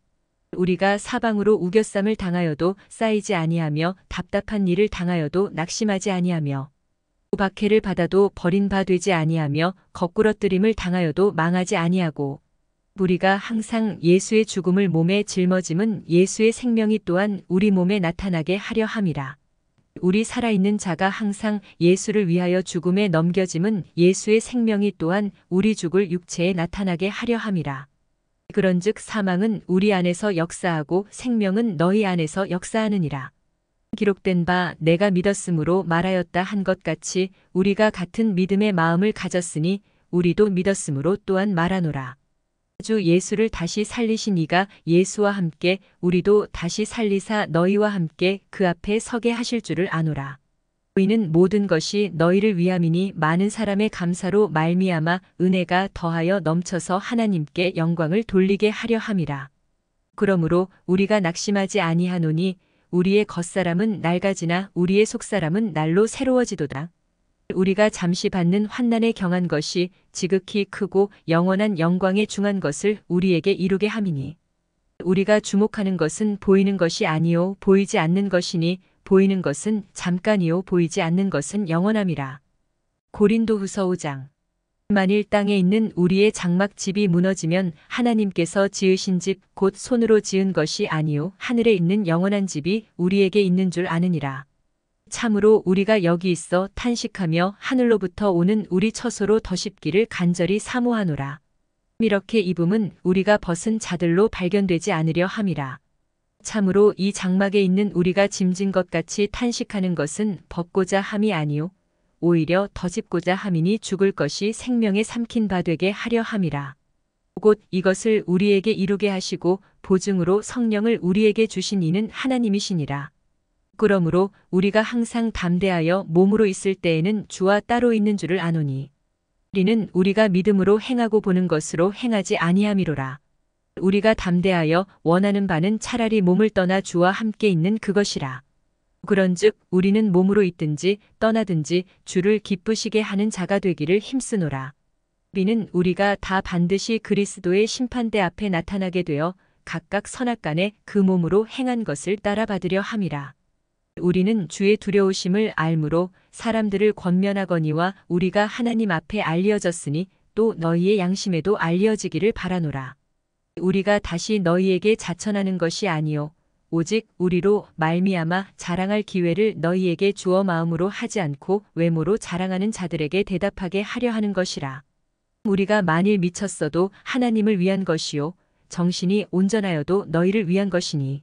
우리가 사방으로 우겨쌈을 당하여도 쌓이지 아니하며 답답한 일을 당하여도 낙심하지 아니하며 박해를 받아도 버린 바 되지 아니하며 거꾸러뜨림을 당하여도 망하지 아니하고 우리가 항상 예수의 죽음을 몸에 짊어짐은 예수의 생명이 또한 우리 몸에 나타나게 하려 함이라. 우리 살아있는 자가 항상 예수를 위하여 죽음에 넘겨짐은 예수의 생명이 또한 우리 죽을 육체에 나타나게 하려 함이라. 그런즉 사망은 우리 안에서 역사하고 생명은 너희 안에서 역사하느니라. 기록된 바 내가 믿었으므로 말하였다 한 것 같이 우리가 같은 믿음의 마음을 가졌으니 우리도 믿었으므로 또한 말하노라. 주 예수를 다시 살리신 이가 예수와 함께 우리도 다시 살리사 너희와 함께 그 앞에 서게 하실 줄을 아노라. 이는 모든 것이 너희를 위함이니 많은 사람의 감사로 말미암아 은혜가 더하여 넘쳐서 하나님께 영광을 돌리게 하려 함이라. 그러므로 우리가 낙심하지 아니하노니 우리의 겉사람은 낡아지나 우리의 속사람은 날로 새로워지도다. 우리가 잠시 받는 환난에 경한 것이 지극히 크고 영원한 영광에 중한 것을 우리에게 이루게 함이니 우리가 주목하는 것은 보이는 것이 아니요 보이지 않는 것이니 보이는 것은 잠깐이요 보이지 않는 것은 영원함이라. 고린도후서 5장. 만일 땅에 있는 우리의 장막 집이 무너지면 하나님께서 지으신 집 곧 손으로 지은 것이 아니요 하늘에 있는 영원한 집이 우리에게 있는 줄 아느니라. 참으로 우리가 여기 있어 탄식하며 하늘로부터 오는 우리 처소로 더 쉽기를 간절히 사모하노라. 이렇게 입음은 우리가 벗은 자들로 발견되지 않으려 함이라. 참으로 이 장막에 있는 우리가 짐진 것 같이 탄식하는 것은 벗고자 함이 아니요 오히려 더 짚고자 함이니 죽을 것이 생명에 삼킨 바 되게 하려 함이라. 곧 이것을 우리에게 이루게 하시고 보증으로 성령을 우리에게 주신 이는 하나님이시니라. 그러므로 우리가 항상 담대하여 몸으로 있을 때에는 주와 따로 있는 줄을 아노니 우리는 우리가 믿음으로 행하고 보는 것으로 행하지 아니함이로라. 우리가 담대하여 원하는 바는 차라리 몸을 떠나 주와 함께 있는 그것이라. 그런즉 우리는 몸으로 있든지 떠나든지 주를 기쁘시게 하는 자가 되기를 힘쓰노라. 우리는 우리가 다 반드시 그리스도의 심판대 앞에 나타나게 되어 각각 선악간에 그 몸으로 행한 것을 따라 받으려 함이라. 우리는 주의 두려우심을 알므로 사람들을 권면하거니와 우리가 하나님 앞에 알려졌으니 또 너희의 양심에도 알려지기를 바라노라. 우리가 다시 너희에게 자천하는 것이 아니요 오직 우리로 말미암아 자랑할 기회를 너희에게 주어 마음으로 하지 않고 외모로 자랑하는 자들에게 대답하게 하려 하는 것이라. 우리가 만일 미쳤어도 하나님을 위한 것이요 정신이 온전하여도 너희를 위한 것이니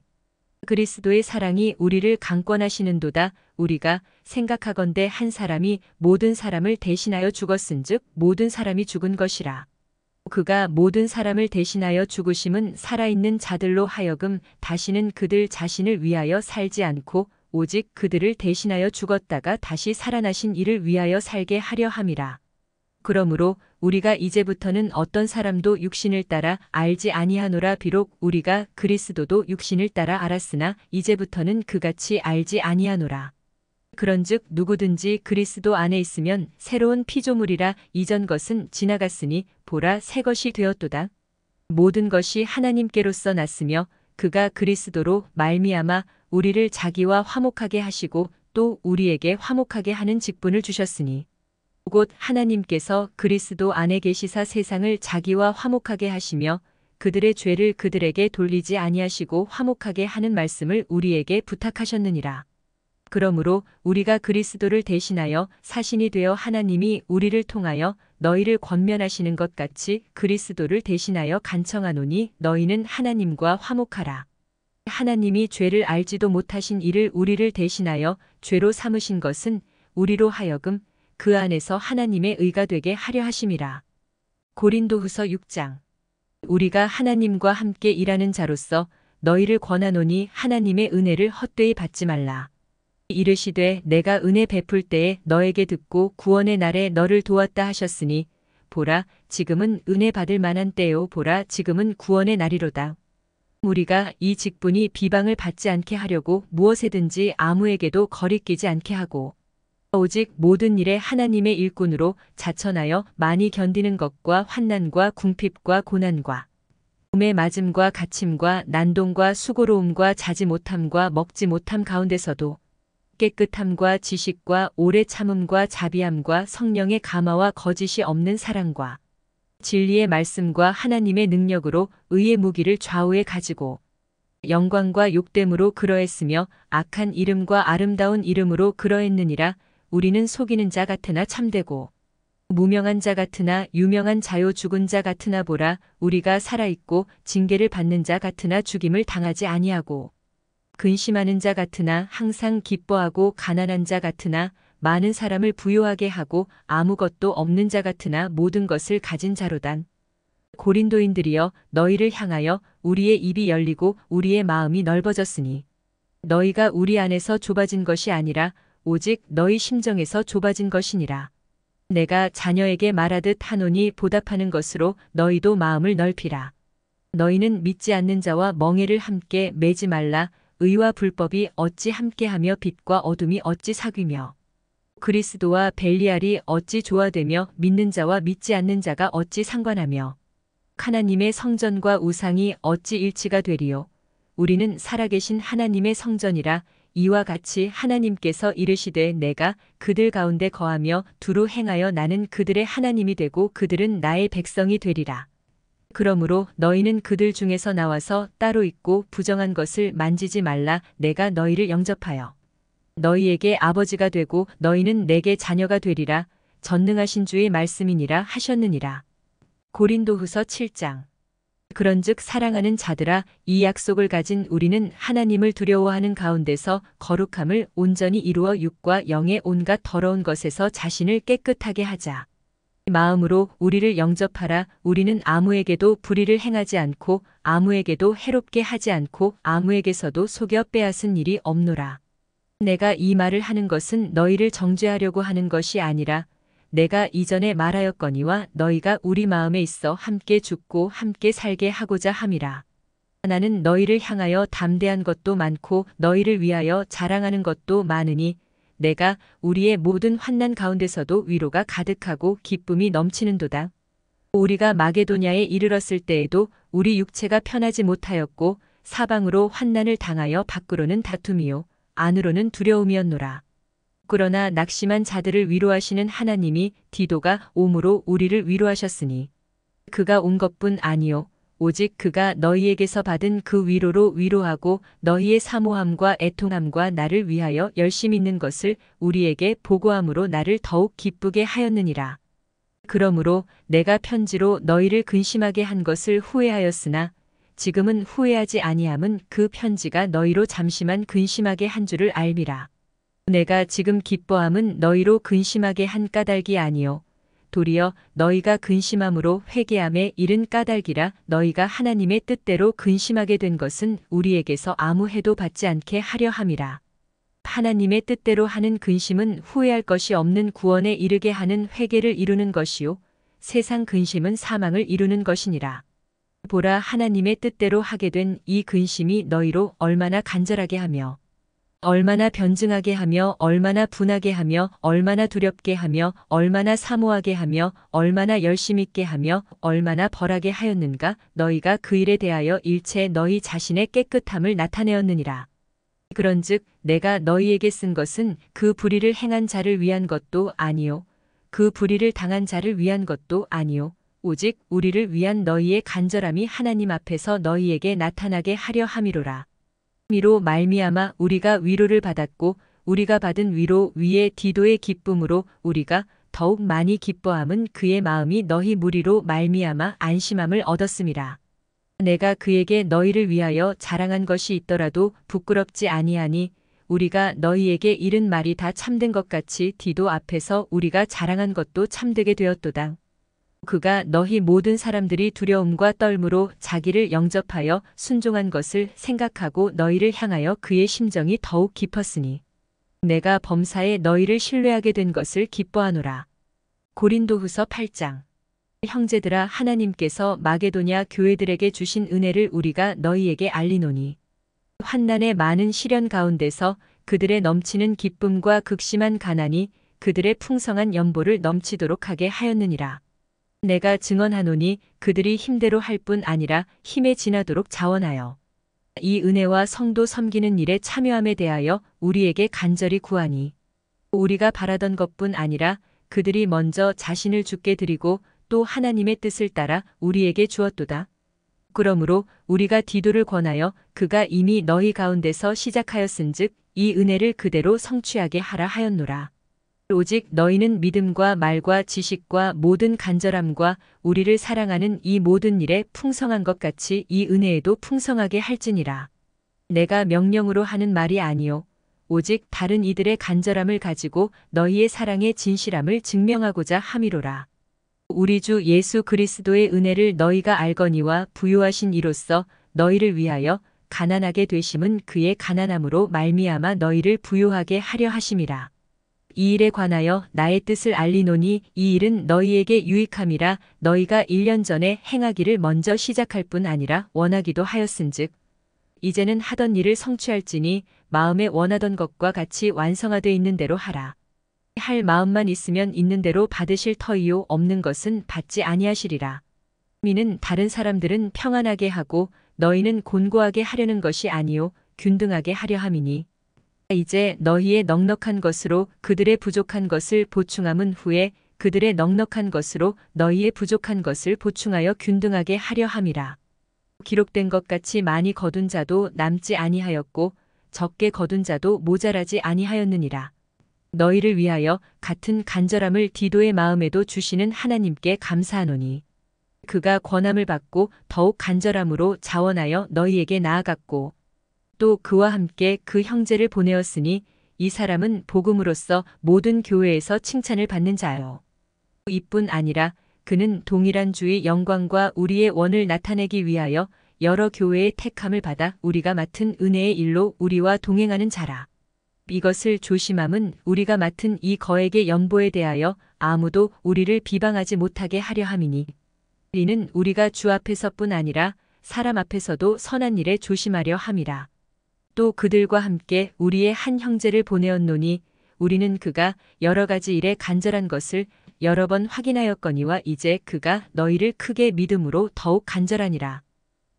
그리스도의 사랑이 우리를 강권하시는도다. 우리가 생각하건대 한 사람이 모든 사람을 대신하여 죽었은즉 모든 사람이 죽은 것이라. 그가 모든 사람을 대신하여 죽으심은 살아있는 자들로 하여금 다시는 그들 자신을 위하여 살지 않고 오직 그들을 대신하여 죽었다가 다시 살아나신 이를 위하여 살게 하려 함이라. 그러므로 우리가 이제부터는 어떤 사람도 육신을 따라 알지 아니하노라. 비록 우리가 그리스도도 육신을 따라 알았으나 이제부터는 그같이 알지 아니하노라. 그런즉 누구든지 그리스도 안에 있으면 새로운 피조물이라. 이전 것은 지나갔으니 보라 새 것이 되었도다. 모든 것이 하나님께로서 났으며 그가 그리스도로 말미암아 우리를 자기와 화목하게 하시고 또 우리에게 화목하게 하는 직분을 주셨으니 곧 하나님께서 그리스도 안에 계시사 세상을 자기와 화목하게 하시며 그들의 죄를 그들에게 돌리지 아니하시고 화목하게 하는 말씀을 우리에게 부탁하셨느니라. 그러므로 우리가 그리스도를 대신하여 사신이 되어 하나님이 우리를 통하여 너희를 권면하시는 것 같이 그리스도를 대신하여 간청하노니 너희는 하나님과 화목하라. 하나님이 죄를 알지도 못하신 이를 우리를 대신하여 죄로 삼으신 것은 우리로 하여금 그 안에서 하나님의 의가 되게 하려 하심이라. 고린도후서 6장. 우리가 하나님과 함께 일하는 자로서 너희를 권하노니 하나님의 은혜를 헛되이 받지 말라. 이르시되 내가 은혜 베풀 때에 너에게 듣고 구원의 날에 너를 도왔다 하셨으니 보라 지금은 은혜 받을 만한 때요 보라 지금은 구원의 날이로다. 우리가 이 직분이 비방을 받지 않게 하려고 무엇에든지 아무에게도 거리끼지 않게 하고 오직 모든 일에 하나님의 일꾼으로 자천하여 많이 견디는 것과 환난과 궁핍과 고난과 몸의 맞음과 갇힘과 난동과 수고로움과 자지 못함과 먹지 못함 가운데서도 깨끗함과 지식과 오래 참음과 자비함과 성령의 감화와 거짓이 없는 사랑과 진리의 말씀과 하나님의 능력으로 의의 무기를 좌우에 가지고 영광과 욕됨으로 그러했으며 악한 이름과 아름다운 이름으로 그러했느니라. 우리는 속이는 자 같으나 참되고 무명한 자 같으나 유명한 자요 죽은 자 같으나 보라 우리가 살아있고 징계를 받는 자 같으나 죽임을 당하지 아니하고 근심하는 자 같으나 항상 기뻐하고 가난한 자 같으나 많은 사람을 부요하게 하고 아무것도 없는 자 같으나 모든 것을 가진 자로단. 고린도인들이여 너희를 향하여 우리의 입이 열리고 우리의 마음이 넓어졌으니 너희가 우리 안에서 좁아진 것이 아니라 오직 너희 심정에서 좁아진 것이니라. 내가 자녀에게 말하듯 하노니 보답하는 것으로 너희도 마음을 넓히라. 너희는 믿지 않는 자와 멍에를 함께 매지 말라. 의와 불법이 어찌 함께하며 빛과 어둠이 어찌 사귀며 그리스도와 벨리알이 어찌 조화되며 믿는 자와 믿지 않는 자가 어찌 상관하며 하나님의 성전과 우상이 어찌 일치가 되리요. 우리는 살아계신 하나님의 성전이라. 이와 같이 하나님께서 이르시되 내가 그들 가운데 거하며 두루 행하여 나는 그들의 하나님이 되고 그들은 나의 백성이 되리라. 그러므로 너희는 그들 중에서 나와서 따로 있고 부정한 것을 만지지 말라. 내가 너희를 영접하여 너희에게 아버지가 되고 너희는 내게 자녀가 되리라. 전능하신 주의 말씀이니라 하셨느니라. 고린도후서 7장. 그런즉 사랑하는 자들아 이 약속을 가진 우리는 하나님을 두려워하는 가운데서 거룩함을 온전히 이루어 육과 영의 온갖 더러운 것에서 자신을 깨끗하게 하자. 마음으로 우리를 영접하라. 우리는 아무에게도 불의를 행하지 않고 아무에게도 해롭게 하지 않고 아무에게서도 속여 빼앗은 일이 없노라. 내가 이 말을 하는 것은 너희를 정죄하려고 하는 것이 아니라 내가 이전에 말하였거니와 너희가 우리 마음에 있어 함께 죽고 함께 살게 하고자 함이라. 나는 너희를 향하여 담대한 것도 많고 너희를 위하여 자랑하는 것도 많으니 내가 우리의 모든 환난 가운데서도 위로가 가득하고 기쁨이 넘치는도다. 우리가 마게도냐에 이르렀을 때에도 우리 육체가 편하지 못하였고 사방으로 환난을 당하여 밖으로는 다툼이요 안으로는 두려움이었노라. 그러나 낙심한 자들을 위로하시는 하나님이 디도가 옴으로 우리를 위로하셨으니 그가 온 것뿐 아니요 오직 그가 너희에게서 받은 그 위로로 위로하고 너희의 사모함과 애통함과 나를 위하여 열심 있는 것을 우리에게 보고함으로 나를 더욱 기쁘게 하였느니라. 그러므로 내가 편지로 너희를 근심하게 한 것을 후회하였으나 지금은 후회하지 아니함은 그 편지가 너희로 잠시만 근심하게 한 줄을 알미라. 내가 지금 기뻐함은 너희로 근심하게 한 까닭이 아니요 도리어 너희가 근심함으로 회개함에 이른 까닭이라. 너희가 하나님의 뜻대로 근심하게 된 것은 우리에게서 아무 해도 받지 않게 하려 함이라. 하나님의 뜻대로 하는 근심은 후회할 것이 없는 구원에 이르게 하는 회개를 이루는 것이요 세상 근심은 사망을 이루는 것이니라. 보라 하나님의 뜻대로 하게 된 이 근심이 너희로 얼마나 간절하게 하며 얼마나 변증하게 하며 얼마나 분하게 하며 얼마나 두렵게 하며 얼마나 사모하게 하며 얼마나 열심 있게 하며 얼마나 벌하게 하였는가. 너희가 그 일에 대하여 일체 너희 자신의 깨끗함을 나타내었느니라. 그런즉 내가 너희에게 쓴 것은 그 불의를 행한 자를 위한 것도 아니요 그 불의를 당한 자를 위한 것도 아니요 오직 우리를 위한 너희의 간절함이 하나님 앞에서 너희에게 나타나게 하려 함이로라. 이로 말미암아 우리가 위로를 받았고 우리가 받은 위로 위에 디도의 기쁨으로 우리가 더욱 많이 기뻐함은 그의 마음이 너희 무리로 말미암아 안심함을 얻었음이라. 내가 그에게 너희를 위하여 자랑한 것이 있더라도 부끄럽지 아니하니 우리가 너희에게 이른 말이 다 참된 것 같이 디도 앞에서 우리가 자랑한 것도 참되게 되었도다. 그가 너희 모든 사람들이 두려움과 떨므로 자기를 영접하여 순종한 것을 생각하고 너희를 향하여 그의 심정이 더욱 깊었으니 내가 범사에 너희를 신뢰하게 된 것을 기뻐하노라. 고린도후서 8장. 형제들아, 하나님께서 마게도냐 교회들에게 주신 은혜를 우리가 너희에게 알리노니 환난의 많은 시련 가운데서 그들의 넘치는 기쁨과 극심한 가난이 그들의 풍성한 연보를 넘치도록 하게 하였느니라. 내가 증언하노니 그들이 힘대로 할 뿐 아니라 힘에 지나도록 자원하여 이 은혜와 성도 섬기는 일에 참여함에 대하여 우리에게 간절히 구하니 우리가 바라던 것뿐 아니라 그들이 먼저 자신을 주께 드리고 또 하나님의 뜻을 따라 우리에게 주었도다. 그러므로 우리가 디도를 권하여 그가 이미 너희 가운데서 시작하였은즉 이 은혜를 그대로 성취하게 하라 하였노라. 오직 너희는 믿음과 말과 지식과 모든 간절함과 우리를 사랑하는 이 모든 일에 풍성한 것 같이 이 은혜에도 풍성하게 할지니라. 내가 명령으로 하는 말이 아니요 오직 다른 이들의 간절함을 가지고 너희의 사랑의 진실함을 증명하고자 함이로라. 우리 주 예수 그리스도의 은혜를 너희가 알거니와 부요하신 이로써 너희를 위하여 가난하게 되심은 그의 가난함으로 말미암아 너희를 부요하게 하려 하심이라. 이 일에 관하여 나의 뜻을 알리노니 이 일은 너희에게 유익함이라. 너희가 1년 전에 행하기를 먼저 시작할 뿐 아니라 원하기도 하였은즉 이제는 하던 일을 성취할지니 마음에 원하던 것과 같이 완성하되 있는 대로 하라. 할 마음만 있으면 있는 대로 받으실 터이요 없는 것은 받지 아니하시리라. 이는 다른 사람들은 평안하게 하고 너희는 곤고하게 하려는 것이 아니요 균등하게 하려 함이니 이제 너희의 넉넉한 것으로 그들의 부족한 것을 보충함은 후에 그들의 넉넉한 것으로 너희의 부족한 것을 보충하여 균등하게 하려 함이라. 기록된 것 같이 많이 거둔 자도 남지 아니하였고 적게 거둔 자도 모자라지 아니하였느니라. 너희를 위하여 같은 간절함을 디도의 마음에도 주시는 하나님께 감사하노니 그가 권함을 받고 더욱 간절함으로 자원하여 너희에게 나아갔고 또 그와 함께 그 형제를 보내었으니 이 사람은 복음으로써 모든 교회에서 칭찬을 받는 자요. 이뿐 아니라 그는 동일한 주의 영광과 우리의 원을 나타내기 위하여 여러 교회의 택함을 받아 우리가 맡은 은혜의 일로 우리와 동행하는 자라. 이것을 조심함은 우리가 맡은 이 거액의 연보에 대하여 아무도 우리를 비방하지 못하게 하려 함이니 이는 우리가 주 앞에서뿐 아니라 사람 앞에서도 선한 일에 조심하려 함이라. 또 그들과 함께 우리의 한 형제를 보내었노니 우리는 그가 여러 가지 일에 간절한 것을 여러 번 확인하였거니와 이제 그가 너희를 크게 믿음으로 더욱 간절하니라.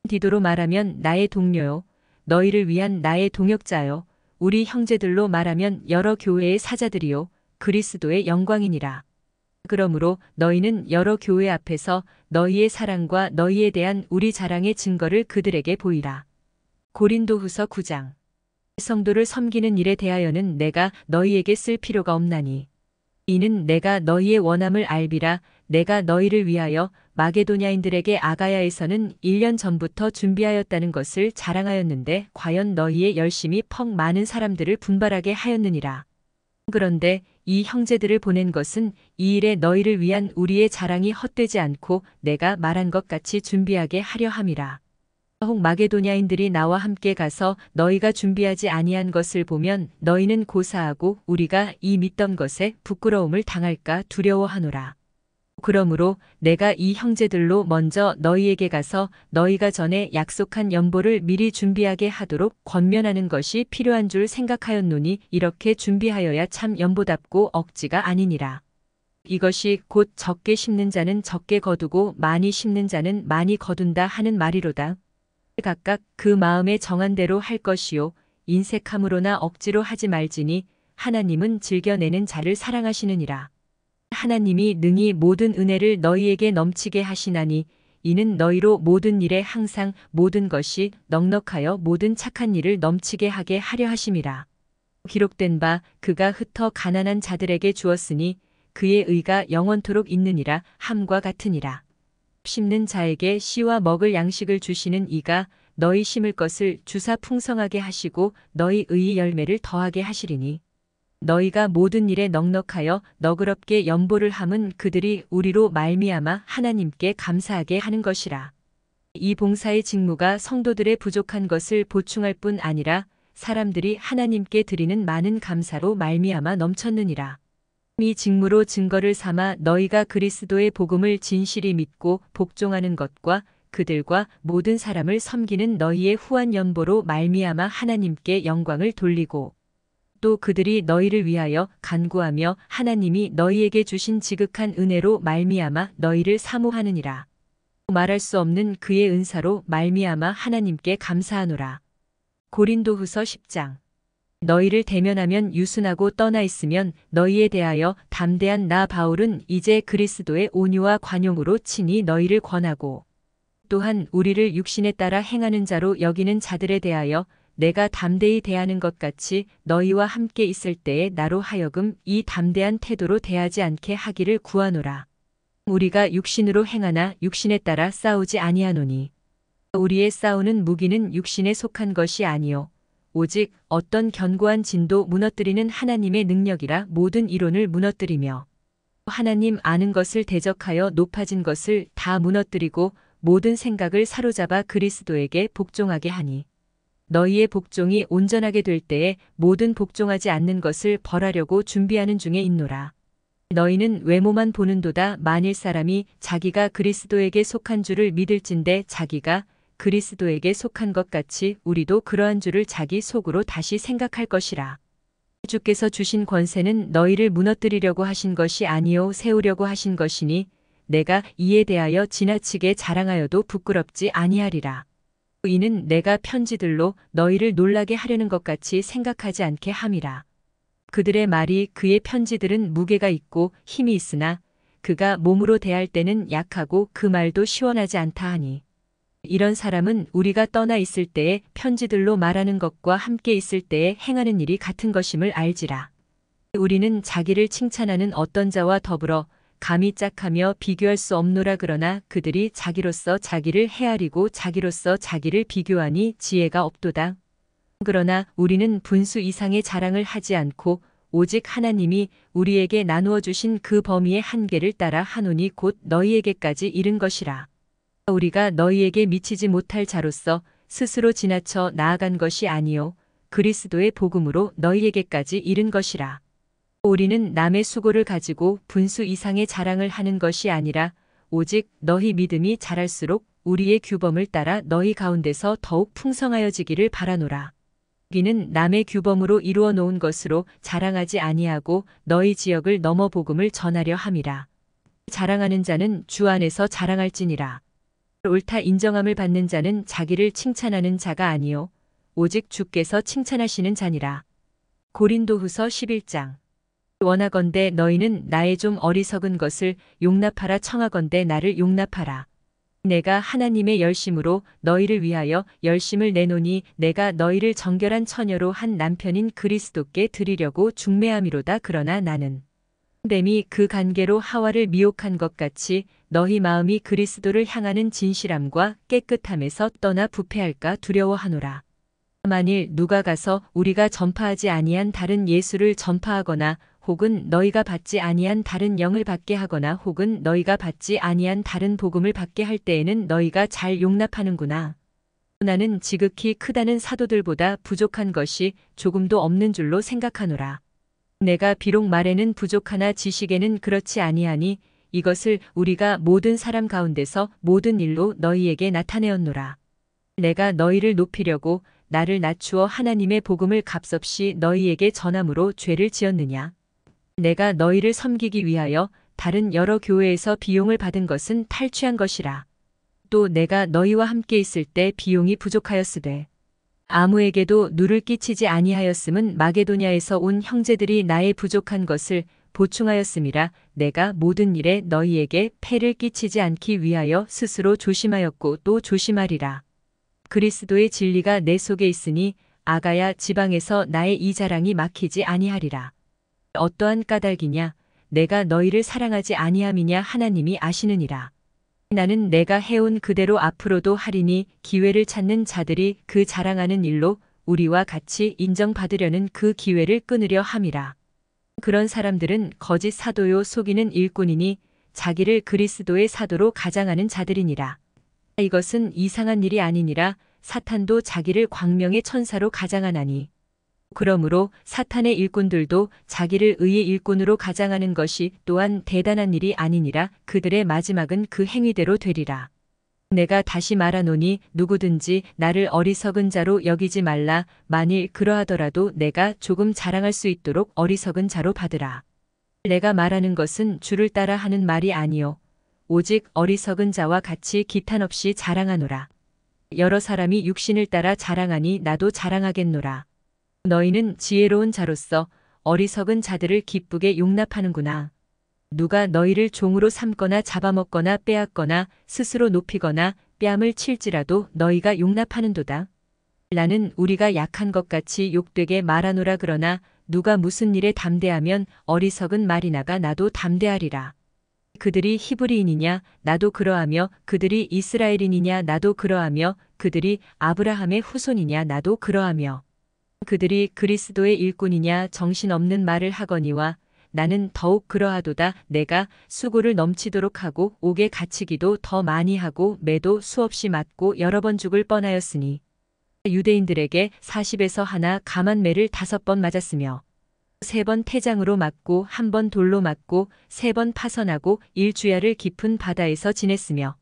디도로 말하면 나의 동료요 너희를 위한 나의 동역자요 우리 형제들로 말하면 여러 교회의 사자들이요 그리스도의 영광이니라. 그러므로 너희는 여러 교회 앞에서 너희의 사랑과 너희에 대한 우리 자랑의 증거를 그들에게 보이라. 고린도후서 9장. 성도를 섬기는 일에 대하여는 내가 너희에게 쓸 필요가 없나니 이는 내가 너희의 원함을 알비라. 내가 너희를 위하여 마게도냐인들에게 아가야에서는 1년 전부터 준비하였다는 것을 자랑하였는데 과연 너희의 열심이 퍽 많은 사람들을 분발하게 하였느니라. 그런데 이 형제들을 보낸 것은 이 일에 너희를 위한 우리의 자랑이 헛되지 않고 내가 말한 것 같이 준비하게 하려 함이라. 혹 마게도냐인들이 나와 함께 가서 너희가 준비하지 아니한 것을 보면 너희는 고사하고 우리가 이 믿던 것에 부끄러움을 당할까 두려워하노라. 그러므로 내가 이 형제들로 먼저 너희에게 가서 너희가 전에 약속한 연보를 미리 준비하게 하도록 권면하는 것이 필요한 줄 생각하였노니 이렇게 준비하여야 참 연보답고 억지가 아니니라. 이것이 곧 적게 심는 자는 적게 거두고 많이 심는 자는 많이 거둔다 하는 말이로다. 각각 그 마음에 정한 대로 할 것이요 인색함으로나 억지로 하지 말지니 하나님은 즐겨내는 자를 사랑하시느니라. 하나님이 능히 모든 은혜를 너희에게 넘치게 하시나니 이는 너희로 모든 일에 항상 모든 것이 넉넉하여 모든 착한 일을 넘치게 하게 하려 하심이라. 기록된 바 그가 흩어 가난한 자들에게 주었으니 그의 의가 영원토록 있느니라 함과 같으니라. 심는 자에게 씨와 먹을 양식을 주시는 이가 너희 심을 것을 주사 풍성하게 하시고 너희 의의 열매를 더하게 하시리니 너희가 모든 일에 넉넉하여 너그럽게 연보를 함은 그들이 우리로 말미암아 하나님께 감사하게 하는 것이라. 이 봉사의 직무가 성도들의 부족한 것을 보충할 뿐 아니라 사람들이 하나님께 드리는 많은 감사로 말미암아 넘쳤느니라. 이 직무로 증거를 삼아 너희가 그리스도의 복음을 진실히 믿고 복종하는 것과 그들과 모든 사람을 섬기는 너희의 후한 연보로 말미암아 하나님께 영광을 돌리고 또 그들이 너희를 위하여 간구하며 하나님이 너희에게 주신 지극한 은혜로 말미암아 너희를 사모하느니라. 말할 수 없는 그의 은사로 말미암아 하나님께 감사하노라. 고린도후서 10장. 너희를 대면하면 유순하고 떠나 있으면 너희에 대하여 담대한 나 바울은 이제 그리스도의 온유와 관용으로 친히 너희를 권하고 또한 우리를 육신에 따라 행하는 자로 여기는 자들에 대하여 내가 담대히 대하는 것 같이 너희와 함께 있을 때에 나로 하여금 이 담대한 태도로 대하지 않게 하기를 구하노라. 우리가 육신으로 행하나 육신에 따라 싸우지 아니하노니 우리의 싸우는 무기는 육신에 속한 것이 아니요 오직 어떤 견고한 진도 무너뜨리는 하나님의 능력이라 모든 이론을 무너뜨리며 하나님 아는 것을 대적하여 높아진 것을 다 무너뜨리고 모든 생각을 사로잡아 그리스도에게 복종하게 하니 너희의 복종이 온전하게 될 때에 모든 복종하지 않는 것을 벌하려고 준비하는 중에 있노라. 너희는 외모만 보는도다. 만일 사람이 자기가 그리스도에게 속한 줄을 믿을진대 자기가 그리스도에게 속한 것 같이 우리도 그러한 줄을 자기 속으로 다시 생각할 것이라. 주께서 주신 권세는 너희를 무너뜨리려고 하신 것이 아니요 세우려고 하신 것이니 내가 이에 대하여 지나치게 자랑하여도 부끄럽지 아니하리라. 이는 내가 편지들로 너희를 놀라게 하려는 것 같이 생각하지 않게 함이라. 그들의 말이 그의 편지들은 무게가 있고 힘이 있으나 그가 몸으로 대할 때는 약하고 그 말도 시원하지 않다 하니 이런 사람은 우리가 떠나 있을 때에 편지들로 말하는 것과 함께 있을 때에 행하는 일이 같은 것임을 알지라. 우리는 자기를 칭찬하는 어떤 자와 더불어 감히 짝하며 비교할 수 없노라. 그러나 그들이 자기로서 자기를 헤아리고 자기로서 자기를 비교하니 지혜가 없도다. 그러나 우리는 분수 이상의 자랑을 하지 않고 오직 하나님이 우리에게 나누어 주신 그 범위의 한계를 따라 하노니 곧 너희에게까지 이른 것이라. 우리가 너희에게 미치지 못할 자로서 스스로 지나쳐 나아간 것이 아니요 그리스도의 복음으로 너희에게까지 이른 것이라. 우리는 남의 수고를 가지고 분수 이상의 자랑을 하는 것이 아니라 오직 너희 믿음이 자랄수록 우리의 규범을 따라 너희 가운데서 더욱 풍성하여지기를 바라노라. 우리는 남의 규범으로 이루어 놓은 것으로 자랑하지 아니하고 너희 지역을 넘어 복음을 전하려 함이라. 자랑하는 자는 주 안에서 자랑할지니라. 옳다 인정함을 받는 자는 자기를 칭찬하는 자가 아니요 오직 주께서 칭찬하시는 자니라. 고린도후서 11장. 원하건대 너희는 나의 좀 어리석은 것을 용납하라. 청하건대 나를 용납하라. 내가 하나님의 열심으로 너희를 위하여 열심을 내노니 내가 너희를 정결한 처녀로 한 남편인 그리스도께 드리려고 중매함이로다. 그러나 나는 뱀이 그 관계로 하와를 미혹한 것 같이 너희 마음이 그리스도를 향하는 진실함과 깨끗함에서 떠나 부패할까 두려워하노라. 만일 누가 가서 우리가 전파하지 아니한 다른 예수를 전파하거나 혹은 너희가 받지 아니한 다른 영을 받게 하거나 혹은 너희가 받지 아니한 다른 복음을 받게 할 때에는 너희가 잘 용납하는구나. 나는 지극히 크다는 사도들보다 부족한 것이 조금도 없는 줄로 생각하노라. 내가 비록 말에는 부족하나 지식에는 그렇지 아니하니 이것을 우리가 모든 사람 가운데서 모든 일로 너희에게 나타내었노라. 내가 너희를 높이려고 나를 낮추어 하나님의 복음을 값없이 너희에게 전함으로 죄를 지었느냐. 내가 너희를 섬기기 위하여 다른 여러 교회에서 비용을 받은 것은 탈취한 것이라. 또 내가 너희와 함께 있을 때 비용이 부족하였으되 아무에게도 누를 끼치지 아니하였음은 마게도냐에서 온 형제들이 나의 부족한 것을 보충하였음이라. 내가 모든 일에 너희에게 폐를 끼치지 않기 위하여 스스로 조심하였고 또 조심하리라. 그리스도의 진리가 내 속에 있으니 아가야 지방에서 나의 이 자랑이 막히지 아니하리라. 어떠한 까닭이냐? 내가 너희를 사랑하지 아니함이냐? 하나님이 아시느니라. 나는 내가 해온 그대로 앞으로도 하리니 기회를 찾는 자들이 그 자랑하는 일로 우리와 같이 인정받으려는 그 기회를 끊으려 함이라. 그런 사람들은 거짓 사도요 속이는 일꾼이니 자기를 그리스도의 사도로 가장하는 자들이니라. 이것은 이상한 일이 아니니라. 사탄도 자기를 광명의 천사로 가장하나니. 그러므로 사탄의 일꾼들도 자기를 의의 일꾼으로 가장하는 것이 또한 대단한 일이 아니니라. 그들의 마지막은 그 행위대로 되리라. 내가 다시 말하노니 누구든지 나를 어리석은 자로 여기지 말라. 만일 그러하더라도 내가 조금 자랑할 수 있도록 어리석은 자로 받으라. 내가 말하는 것은 주를 따라 하는 말이 아니요 오직 어리석은 자와 같이 기탄 없이 자랑하노라. 여러 사람이 육신을 따라 자랑하니 나도 자랑하겠노라. 너희는 지혜로운 자로서 어리석은 자들을 기쁘게 용납하는구나. 누가 너희를 종으로 삼거나 잡아먹거나 빼앗거나 스스로 높이거나 뺨을 칠지라도 너희가 용납하는도다. 나는 우리가 약한 것 같이 욕되게 말하노라. 그러나 누가 무슨 일에 담대하면 어리석은 말이 나가 나도 담대하리라. 그들이 히브리인이냐 나도 그러하며 그들이 이스라엘인이냐 나도 그러하며 그들이 아브라함의 후손이냐 나도 그러하며 그들이 그리스도의 일꾼이냐 정신없는 말을 하거니와 나는 더욱 그러하도다. 내가 수고를 넘치도록 하고 옥에 갇히기도 더 많이 하고 매도 수없이 맞고 여러 번 죽을 뻔하였으니 유대인들에게 40에서 하나 감한 매를 5번 맞았으며 3번 태장으로 맞고 1번 돌로 맞고 3번 파선하고 일주야를 깊은 바다에서 지냈으며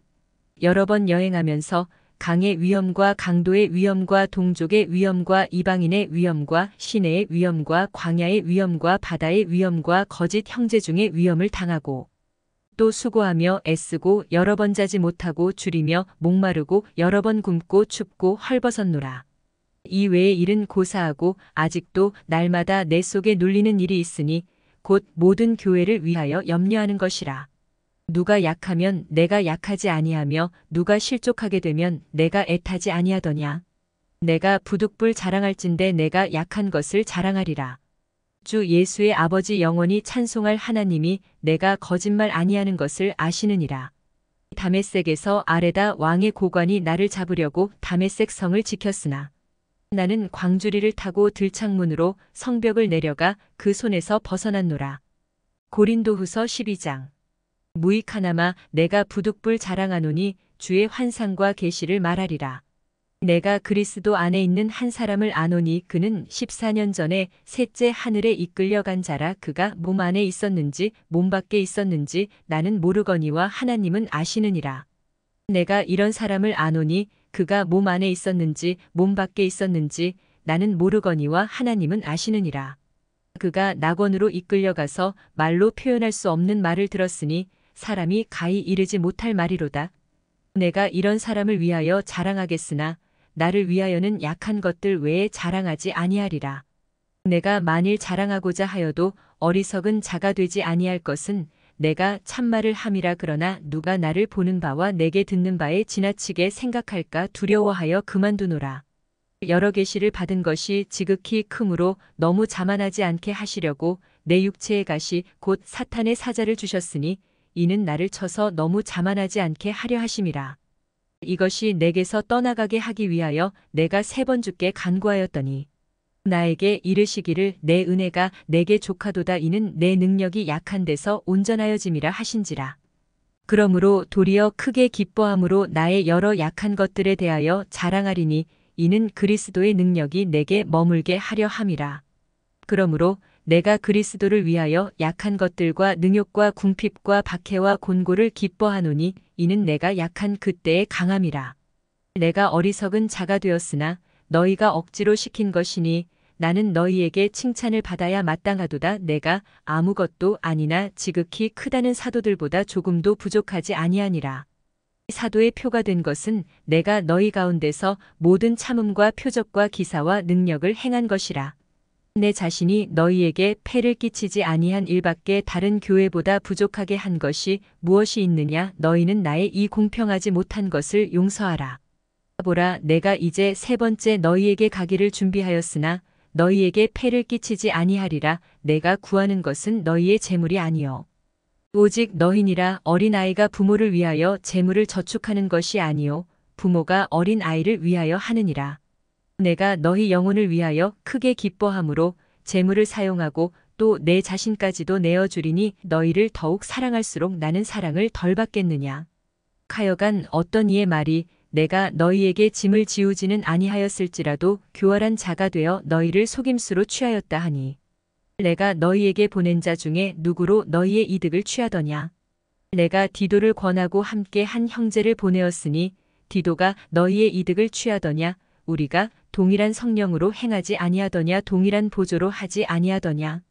여러 번 여행하면서 강의 위험과 강도의 위험과 동족의 위험과 이방인의 위험과 시내의 위험과 광야의 위험과 바다의 위험과 거짓 형제 중의 위험을 당하고 또 수고하며 애쓰고 여러 번 자지 못하고 줄이며 목마르고 여러 번 굶고 춥고 헐벗었노라. 이 외의 일은 고사하고 아직도 날마다 내 속에 눌리는 일이 있으니 곧 모든 교회를 위하여 염려하는 것이라. 누가 약하면 내가 약하지 아니하며 누가 실족하게 되면 내가 애타지 아니하더냐. 내가 부득불 자랑할진대 내가 약한 것을 자랑하리라. 주 예수의 아버지 영원히 찬송할 하나님이 내가 거짓말 아니하는 것을 아시느니라. 다메섹에서 아레다 왕의 고관이 나를 잡으려고 다메섹 성을 지켰으나 나는 광주리를 타고 들창문으로 성벽을 내려가 그 손에서 벗어났노라. 고린도후서 12장. 무익하나마 내가 부득불 자랑하노니 주의 환상과 계시를 말하리라. 내가 그리스도 안에 있는 한 사람을 아노니 그는 14년 전에 셋째 하늘에 이끌려간 자라. 그가 몸 안에 있었는지 몸 밖에 있었는지 나는 모르거니와 하나님은 아시느니라. 내가 이런 사람을 아노니 그가 몸 안에 있었는지 몸 밖에 있었는지 나는 모르거니와 하나님은 아시느니라. 그가 낙원으로 이끌려가서 말로 표현할 수 없는 말을 들었으니 사람이 가히 이르지 못할 말이로다. 내가 이런 사람을 위하여 자랑하겠으나 나를 위하여는 약한 것들 외에 자랑하지 아니하리라. 내가 만일 자랑하고자 하여도 어리석은 자가 되지 아니할 것은 내가 참말을 함이라. 그러나 누가 나를 보는 바와 내게 듣는 바에 지나치게 생각할까 두려워하여 그만두노라. 여러 계시를 받은 것이 지극히 크므로 너무 자만하지 않게 하시려고 내 육체의 가시 곧 사탄의 사자를 주셨으니 이는 나를 쳐서 너무 자만하지 않게 하려 하심이라. 이것이 내게서 떠나가게 하기 위하여 내가 3번 주께 간구하였더니 나에게 이르시기를 내 은혜가 내게 족하도다. 이는 내 능력이 약한 데서 온전하여짐이라 하신지라. 그러므로 도리어 크게 기뻐함으로 나의 여러 약한 것들에 대하여 자랑하리니 이는 그리스도의 능력이 내게 머물게 하려 함이라. 그러므로 내가 그리스도를 위하여 약한 것들과 능욕과 궁핍과 박해와 곤고를 기뻐하노니 이는 내가 약한 그때의 강함이라. 내가 어리석은 자가 되었으나 너희가 억지로 시킨 것이니 나는 너희에게 칭찬을 받아야 마땅하도다. 내가 아무것도 아니나 지극히 크다는 사도들보다 조금도 부족하지 아니하니라. 사도의 표가 된 것은 내가 너희 가운데서 모든 참음과 표적과 기사와 능력을 행한 것이라. 내 자신이 너희에게 폐를 끼치지 아니한 일밖에 다른 교회보다 부족하게 한 것이 무엇이 있느냐? 너희는 나의 이 공평하지 못한 것을 용서하라. 보라, 내가 이제 세 번째 너희에게 가기를 준비하였으나 너희에게 폐를 끼치지 아니하리라. 내가 구하는 것은 너희의 재물이 아니요 오직 너희니라. 어린아이가 부모를 위하여 재물을 저축하는 것이 아니요 부모가 어린 아이를 위하여 하느니라. 내가 너희 영혼을 위하여 크게 기뻐함으로 재물을 사용하고 또 내 자신까지도 내어주리니 너희를 더욱 사랑할수록 나는 사랑을 덜 받겠느냐. 하여간 어떤 이의 말이 내가 너희에게 짐을 지우지는 아니하였을지라도 교활한 자가 되어 너희를 속임수로 취하였다 하니 내가 너희에게 보낸 자 중에 누구로 너희의 이득을 취하더냐. 내가 디도를 권하고 함께 한 형제를 보내었으니 디도가 너희의 이득을 취하더냐. 우리가 동일한 성령으로 행하지 아니하더냐. 동일한 보조로 하지 아니하더냐.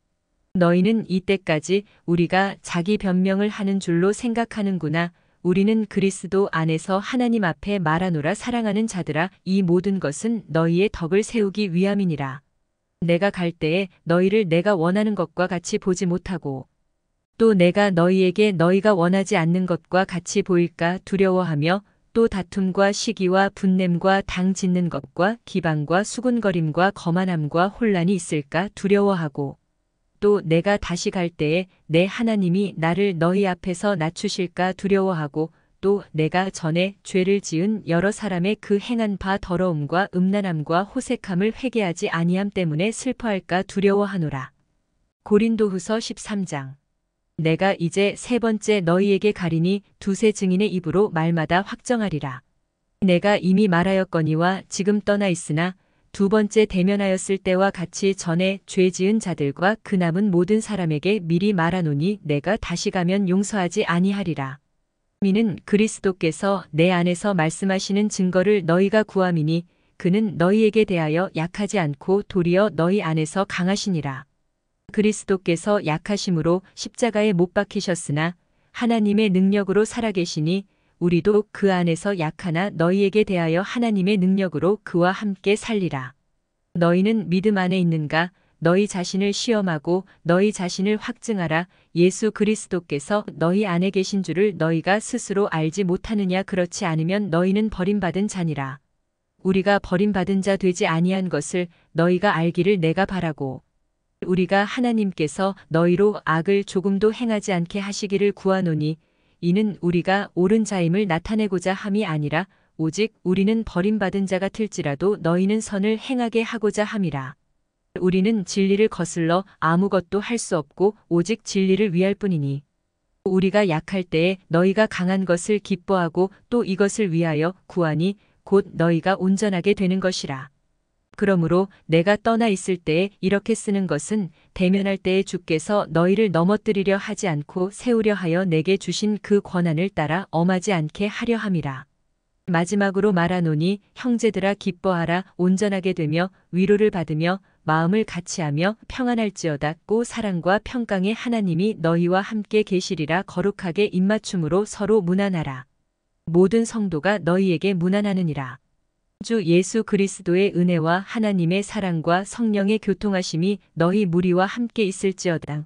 너희는 이때까지 우리가 자기 변명을 하는 줄로 생각하는구나. 우리는 그리스도 안에서 하나님 앞에 말하노라. 사랑하는 자들아, 이 모든 것은 너희의 덕을 세우기 위함이니라. 내가 갈 때에 너희를 내가 원하는 것과 같이 보지 못하고 또 내가 너희에게 너희가 원하지 않는 것과 같이 보일까 두려워하며 또 다툼과 시기와 분냄과 당 짓는 것과 기방과 수군거림과 거만함과 혼란이 있을까 두려워하고 또 내가 다시 갈 때에 내 하나님이 나를 너희 앞에서 낮추실까 두려워하고 또 내가 전에 죄를 지은 여러 사람의 그 행한 바 더러움과 음란함과 호색함을 회개하지 아니함 때문에 슬퍼할까 두려워하노라. 고린도후서 13장. 내가 이제 세 번째 너희에게 가리니 두세 증인의 입으로 말마다 확정하리라. 내가 이미 말하였거니와 지금 떠나 있으나 두 번째 대면하였을 때와 같이 전에 죄 지은 자들과 그 남은 모든 사람에게 미리 말하노니 내가 다시 가면 용서하지 아니하리라. 이는 그리스도께서 내 안에서 말씀하시는 증거를 너희가 구함이니 그는 너희에게 대하여 약하지 않고 도리어 너희 안에서 강하시니라. 그리스도께서 약하심으로 십자가에 못 박히셨으나 하나님의 능력으로 살아계시니 우리도 그 안에서 약하나 너희에게 대하여 하나님의 능력으로 그와 함께 살리라. 너희는 믿음 안에 있는가? 너희 자신을 시험하고 너희 자신을 확증하라. 예수 그리스도께서 너희 안에 계신 줄을 너희가 스스로 알지 못하느냐? 그렇지 않으면 너희는 버림받은 자니라. 우리가 버림받은 자 되지 아니한 것을 너희가 알기를 내가 바라고 우리가 하나님께서 너희로 악을 조금도 행하지 않게 하시기를 구하노니 이는 우리가 옳은 자임을 나타내고자 함이 아니라 오직 우리는 버림받은 자 같을지라도 너희는 선을 행하게 하고자 함이라. 우리는 진리를 거슬러 아무것도 할 수 없고 오직 진리를 위할 뿐이니 우리가 약할 때에 너희가 강한 것을 기뻐하고 또 이것을 위하여 구하니 곧 너희가 온전하게 되는 것이라. 그러므로 내가 떠나 있을 때에 이렇게 쓰는 것은 대면할 때에 주께서 너희를 넘어뜨리려 하지 않고 세우려 하여 내게 주신 그 권한을 따라 엄하지 않게 하려 함이라. 마지막으로 말하노니 형제들아 기뻐하라. 온전하게 되며 위로를 받으며 마음을 같이하며 평안할지어다. 고 사랑과 평강의 하나님이 너희와 함께 계시리라. 거룩하게 입맞춤으로 서로 문안하라. 모든 성도가 너희에게 문안하느니라. 주 예수 그리스도의 은혜와 하나님의 사랑과 성령의 교통하심이 너희 무리와 함께 있을지어다.